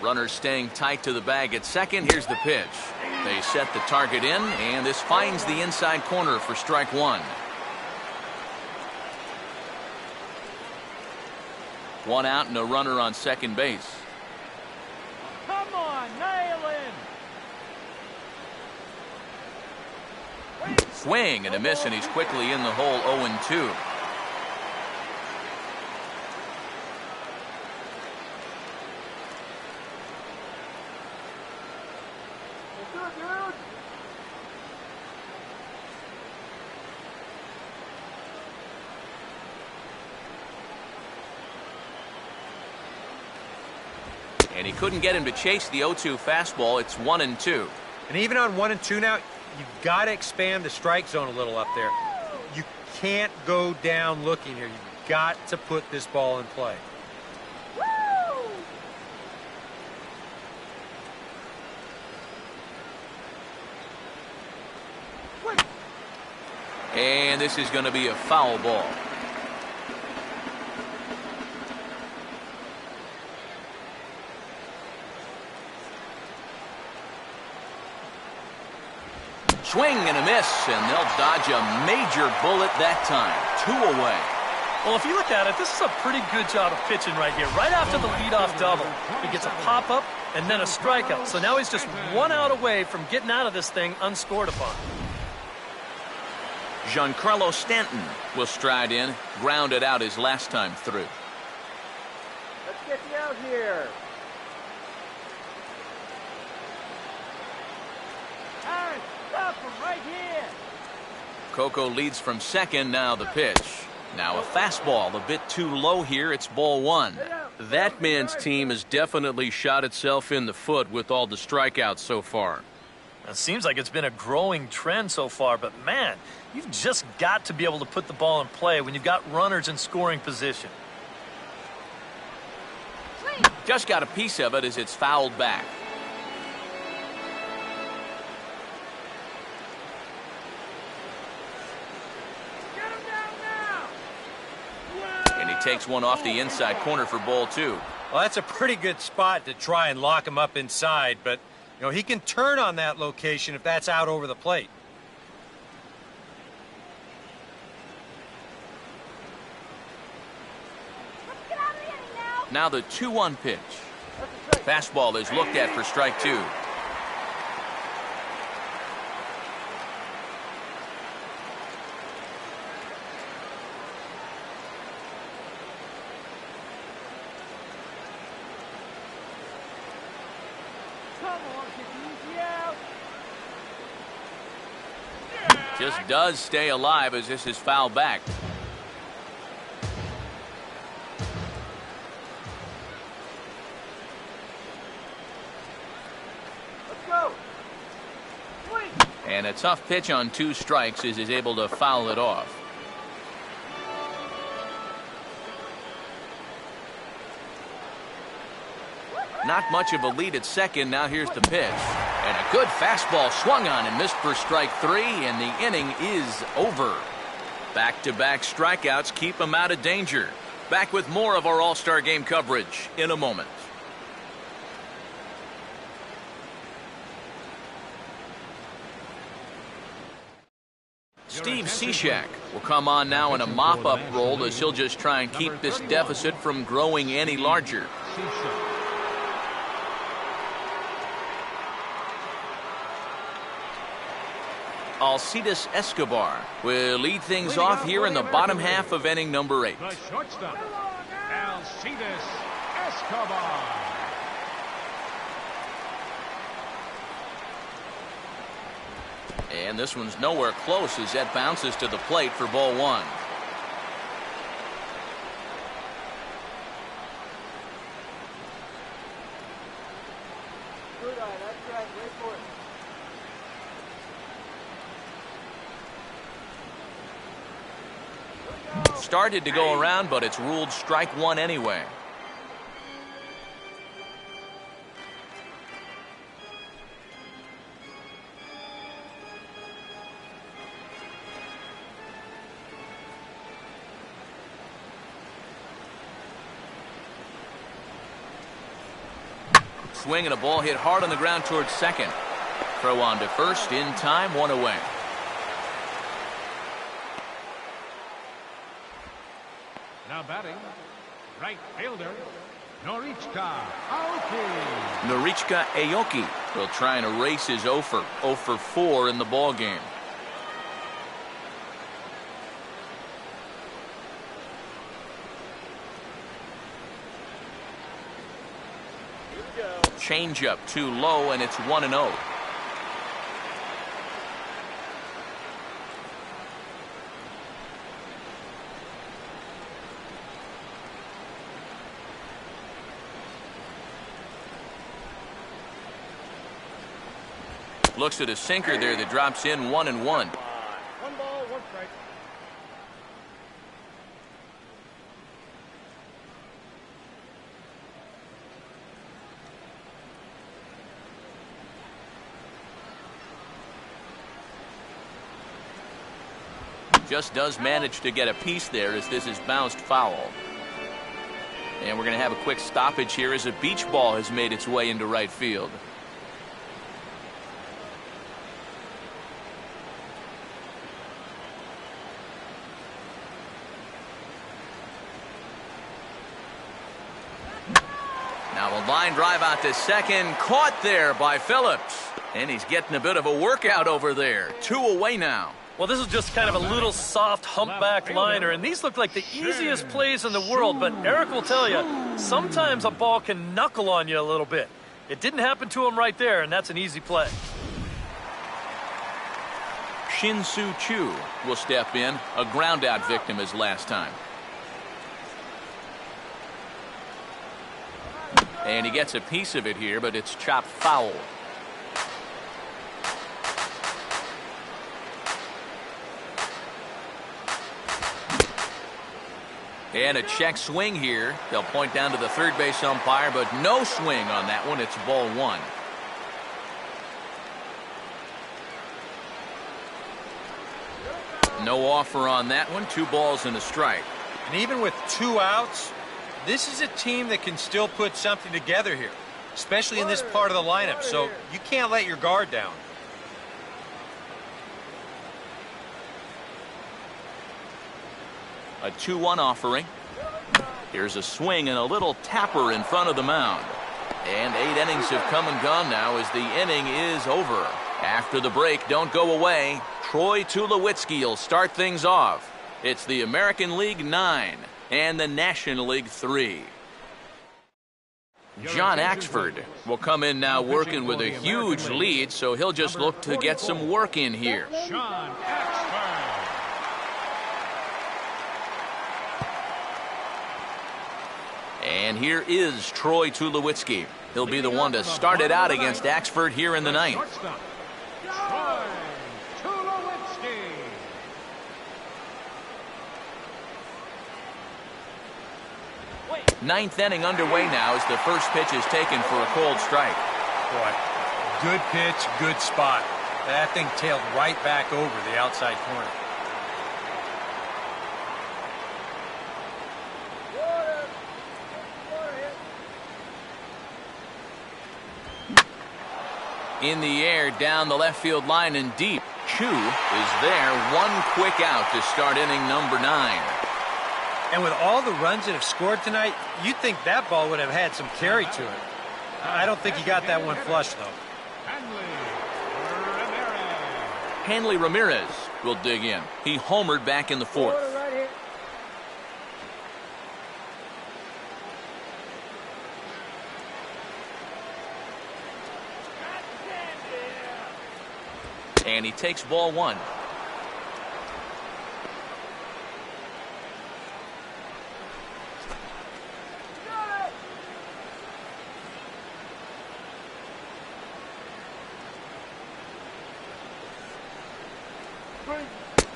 A: Runners staying tight to the bag at second. Here's the pitch. They set the target in, and this finds the inside corner for strike one. One out and a runner on second base.
E: Come on, nail him.
A: Swing and a miss, and he's quickly in the hole. 0-2. And he couldn't get him to chase the 0-2 fastball. It's 1-2.
D: And even on 1-2 now, you've got to expand the strike zone a little up there. You can't go down looking here. You've got to put this ball in play.
A: And this is going to be a foul ball. Swing and a miss, and they'll dodge a major bullet that time. 2 away.
C: Well, if you look at it, this is a pretty good job of pitching right here. Right after the leadoff double, he gets a pop-up and then a strikeout. So now he's just 1 out away from getting out of this thing unscored upon.
A: Giancarlo Stanton will stride in, grounded out his last time through.
E: Let's get you out here. Aaron, stop him right here.
A: Coco leads from second. Now the pitch. Now a fastball a bit too low here. It's ball one. That man's team has definitely shot itself in the foot with all the strikeouts so far.
C: It seems like it's been a growing trend so far, but man, you've just got to be able to put the ball in play when you've got runners in scoring position.
A: Just got a piece of it as it's fouled back.
E: Get him down now.
A: And he takes one off the inside corner for ball two.
D: Well, that's a pretty good spot to try and lock him up inside, but you know, he can turn on that location if that's out over the plate.
E: Let's get out of the inning now.
A: Now the 2-1 pitch. Fastball is looked at for strike two. Just does stay alive as this is fouled back.
E: Let's go. Swing.
A: And a tough pitch on 2 strikes as he's able to foul it off. Not much of a lead at second. Now here's the pitch. And a good fastball swung on and missed for strike 3, and the inning is over. Back-to-back strikeouts keep him out of danger. Back with more of our All-Star Game coverage in a moment. Steve Cishek will come on now in a mop-up role as he'll just try and keep this deficit from growing any larger. Alcides Escobar will lead things off here in the bottom half of inning number 8.
B: The shortstop, Alcides Escobar.
A: And this one's nowhere close as that bounces to the plate for ball one.
E: Good eye, that's right. Wait for it.
A: Started to go around, but it's ruled strike one anyway. Swing and a ball hit hard on the ground towards second. Throw on to first in time, one away.
B: Now batting, right fielder, Norichka Aoki.
A: Norichka Aoki will try and erase his 0 for 4 in the ball game. Changeup too low, and it's 1-0. Looks at a sinker there that drops in 1-1.
B: One ball, one strike.
A: Just does manage to get a piece there as this is bounced foul. And we're going to have a quick stoppage here as a beach ball has made its way into right field. Now a line drive out to second, caught there by Phillips. And he's getting a bit of a workout over there. 2 away now.
C: Well, this is just kind of a little soft humpback liner, and these look like the easiest plays in the world, but Eric will tell you, sometimes a ball can knuckle on you a little bit. It didn't happen to him right there, and that's an easy play.
A: Shin-Soo Choo will step in, a ground-out victim as last time. And he gets a piece of it here, but it's chopped foul. And a check swing here. They'll point down to the third base umpire, but no swing on that one. It's ball one. No offer on that one. 2 balls and a strike.
D: And even with 2 outs, this is a team that can still put something together here, especially in this part of the lineup, so you can't let your guard down.
A: A 2-1 offering. Here's a swing and a little tapper in front of the mound. And 8 innings have come and gone now as the inning is over. After the break, don't go away. Troy Tulowitzki will start things off. It's the American League 9 and the National League 3. John Axford will come in now working with a huge lead, so he'll just look to get some work in here.
B: Sean Axford.
A: And here is Troy Tulowitzki. He'll be the one to start it out against Axford here in the ninth.
B: Troy Tulowitzki.
A: Ninth inning underway now as the first pitch is taken for a cold strike.
D: Boy, good pitch, good spot. That thing tailed right back over the outside corner.
A: In the air, down the left field line and deep. Chu is there. 1 quick out to start inning number 9.
D: And with all the runs that have scored tonight, you'd think that ball would have had some carry to it. I don't think he got that one flush, though.
A: Hanley Ramirez will dig in. He homered back in the 4th. And he takes ball 1.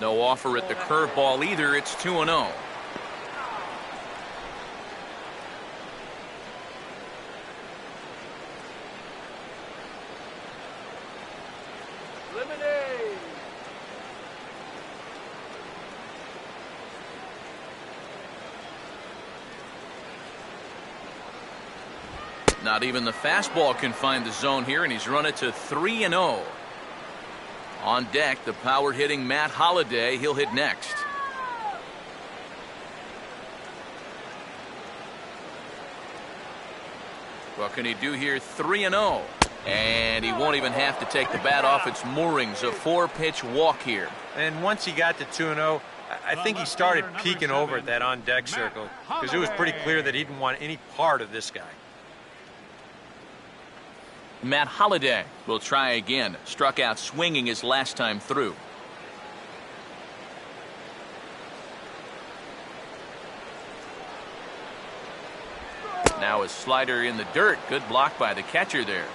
A: No offer at the curveball either. It's 2-0. Not even the fastball can find the zone here, and he's run it to 3-0. On deck, the power-hitting Matt Holliday. He'll hit next. What can he do here? 3-0. And he won't even have to take the bat off its moorings. A 4-pitch walk here.
D: And once he got to 2-0, I think he started peeking over at that on-deck circle because it was pretty clear that he didn't want any part of this guy.
A: Matt Holliday will try again. Struck out swinging his last time through. Now a slider in the dirt. Good block by the catcher there.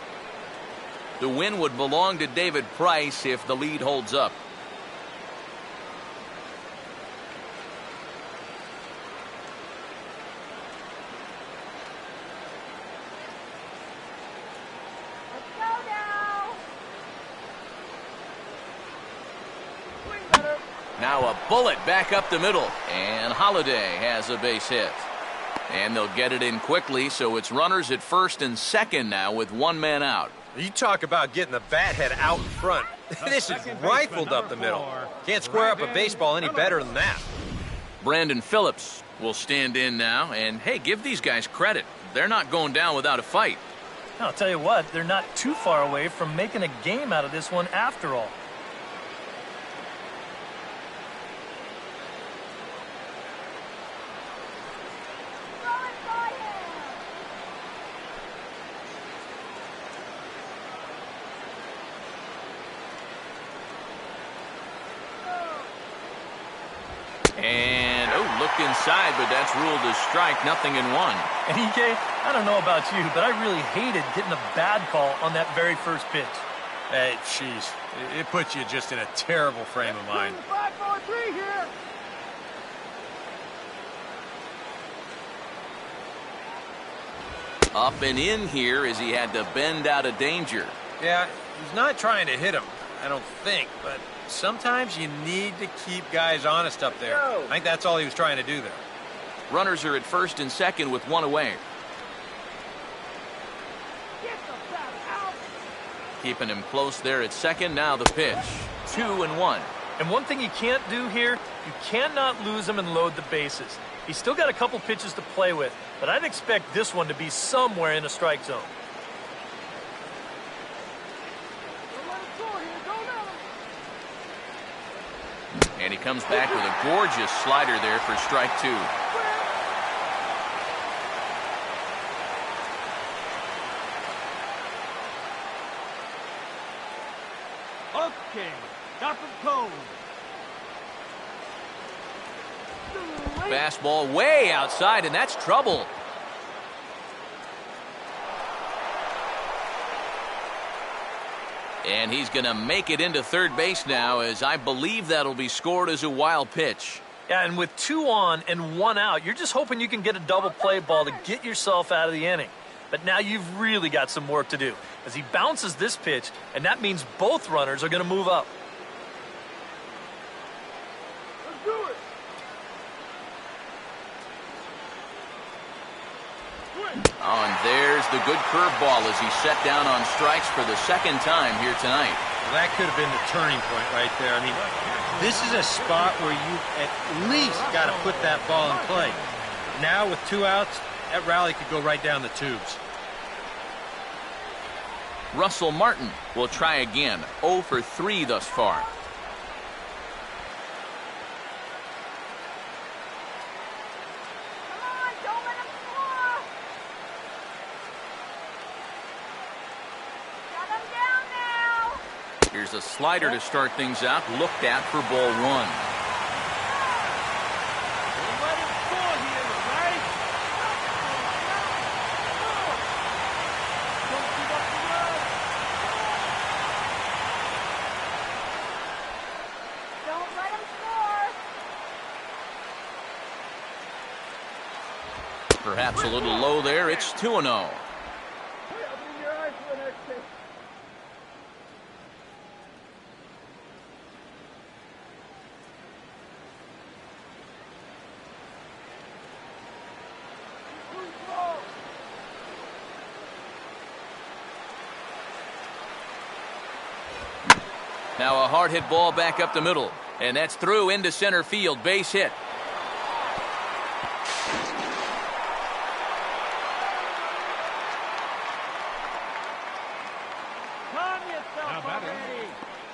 A: The win would belong to David Price if the lead holds up. Now a bullet back up the middle, and Holliday has a base hit. And they'll get it in quickly, so it's runners at first and second now with one man out.
D: You talk about getting the bat head out in front. This is rifled up the middle. Can't square up a baseball any better than that.
A: Brandon Phillips will stand in now, and hey, give these guys credit. They're not going down without a fight.
C: I'll tell you what, they're not too far away from making a game out of this one after all.
A: And, looked inside, but that's ruled a strike, 0-1.
C: And EK, I don't know about you, but I really hated getting a bad call on that very first pitch.
D: Hey, jeez. It puts you just in a terrible frame of mind.
E: 5-4-3 here.
A: Up and in here as he had to bend out of danger.
D: Yeah, he's not trying to hit him, I don't think, but sometimes you need to keep guys honest up there. I think that's all he was trying to do there.
A: Runners are at first and second with one away. Keeping him close there at second. Now the pitch. 2-1.
C: And one thing you can't do here, you cannot lose him and load the bases. He's still got a couple pitches to play with, but I'd expect this one to be somewhere in a strike zone.
A: And he comes back with a gorgeous slider there for strike 2.
E: Okay, got them cold.
A: Fastball way outside, and that's trouble. And he's going to make it into third base now, as I believe that'll be scored as a wild pitch.
C: Yeah, and with 2 on and 1 out, you're just hoping you can get a double play ball to get yourself out of the inning. But now you've really got some work to do, as he bounces this pitch, and that means both runners are going to move up.
E: Let's do it.
A: Oh, and there's the good curveball as he set down on strikes for the second time here tonight.
D: Well, that could have been the turning point right there. I mean, this is a spot where you at least got to put that ball in play. Now with 2 outs, that rally could go right down the tubes.
A: Russell Martin will try again. 0 for 3 thus far. Here's a slider to start things out. Looked at for ball 1. Perhaps a little low there. It's 2-0.
E: Open your eyes for the next pitch.
A: Now a hard hit ball back up the middle. And that's through into center field. Base hit.
B: Now batting,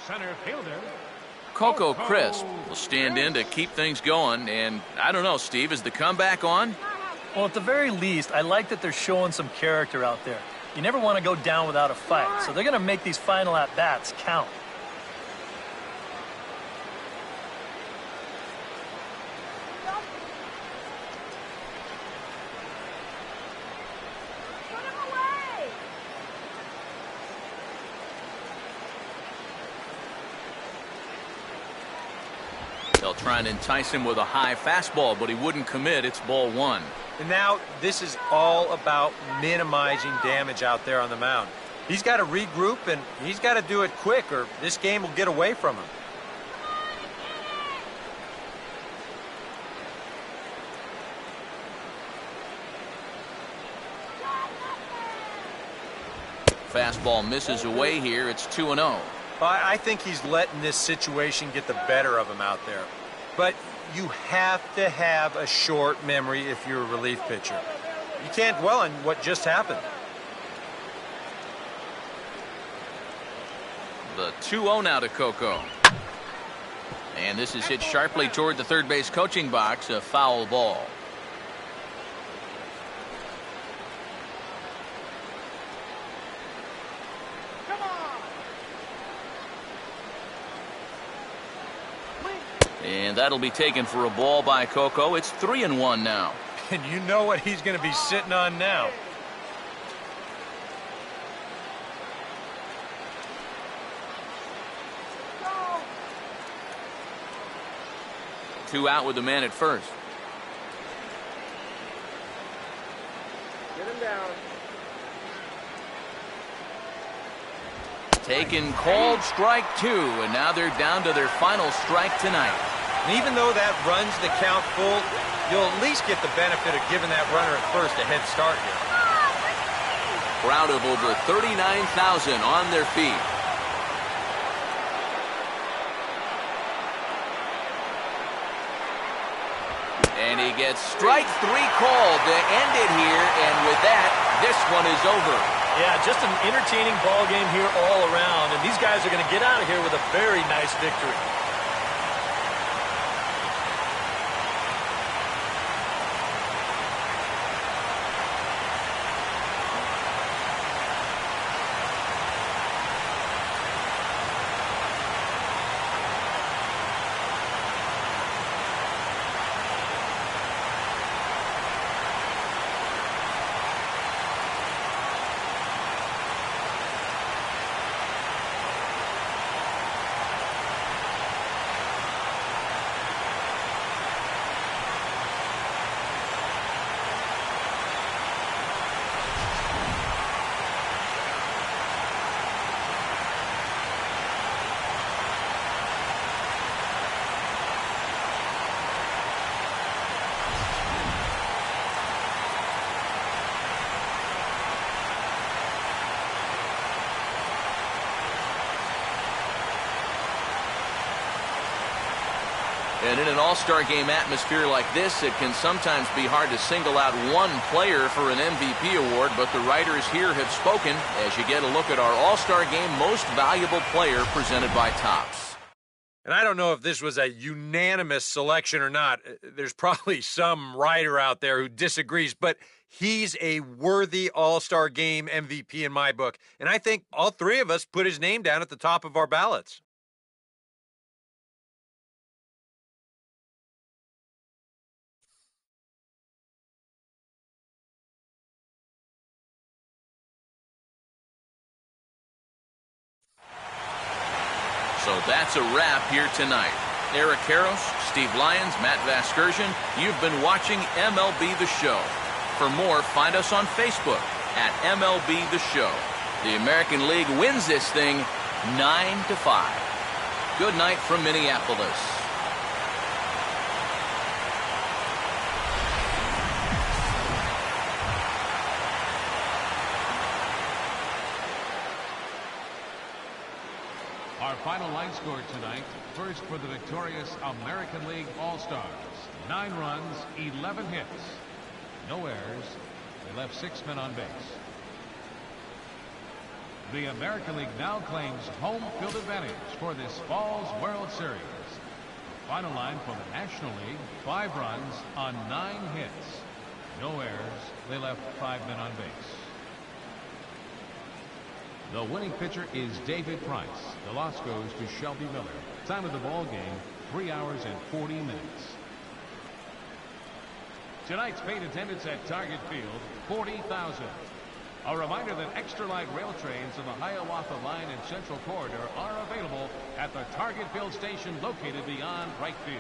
B: center fielder.
A: Coco Crisp will stand in to keep things going. And I don't know, Steve, is the comeback on?
C: Well, at the very least, I like that they're showing some character out there. You never want to go down without a fight, so they're going to make these final at-bats count.
A: They'll try and entice him with a high fastball, but he wouldn't commit. It's ball one.
D: And now this is all about minimizing damage out there on the mound. He's got to regroup, and he's got to do it quick, or this game will get away from him.
A: Fastball misses away here. It's 2-0.
D: I think he's letting this situation get the better of him out there. But you have to have a short memory if you're a relief pitcher. You can't dwell on what just happened.
A: The 2-0 now to Coco. And this is hit sharply toward the third base coaching box. A foul ball. And that'll be taken for a ball by Coco. It's 3-1 now.
D: And you know what he's going to be sitting on now.
A: Two out with the man at first.
E: Get him down.
A: Taken, called strike two, and now they're down to their final strike tonight.
D: And even though that runs the count full, you'll at least get the benefit of giving that runner at first a head start here.
A: Crowd of over 39,000 on their feet. And he gets strike three called to end it here, and with that, this one is over.
C: Yeah, just an entertaining ball game here all around, and these guys are going to get out of here with a very nice victory.
A: And in an all-star game atmosphere like this, it can sometimes be hard to single out one player for an MVP award, but the writers here have spoken as you get a look at our all-star game most valuable player presented by Topps.
D: And I don't know if this was a unanimous selection or not. There's probably some writer out there who disagrees, but he's a worthy all-star game MVP in my book. And I think all three of us put his name down at the top of our ballots.
A: So that's a wrap here tonight. Eric Karros, Steve Lyons, Matt Vasgersian, you've been watching MLB The Show. For more, find us on Facebook at MLB The Show. The American League wins this thing 9-5. Good night from Minneapolis.
B: Our final line score tonight, first for the victorious American League All-Stars. 9 runs, 11 hits. No errors. They left 6 men on base. The American League now claims home field advantage for this fall's World Series. The final line for the National League, 5 runs on 9 hits. No errors. They left 5 men on base. The winning pitcher is David Price. The loss goes to Shelby Miller. Time of the ball game, 3 hours and 40 minutes. Tonight's paid attendance at Target Field, 40,000. A reminder that extra light rail trains in the Hiawatha Line and Central Corridor are available at the Target Field station located beyond right field.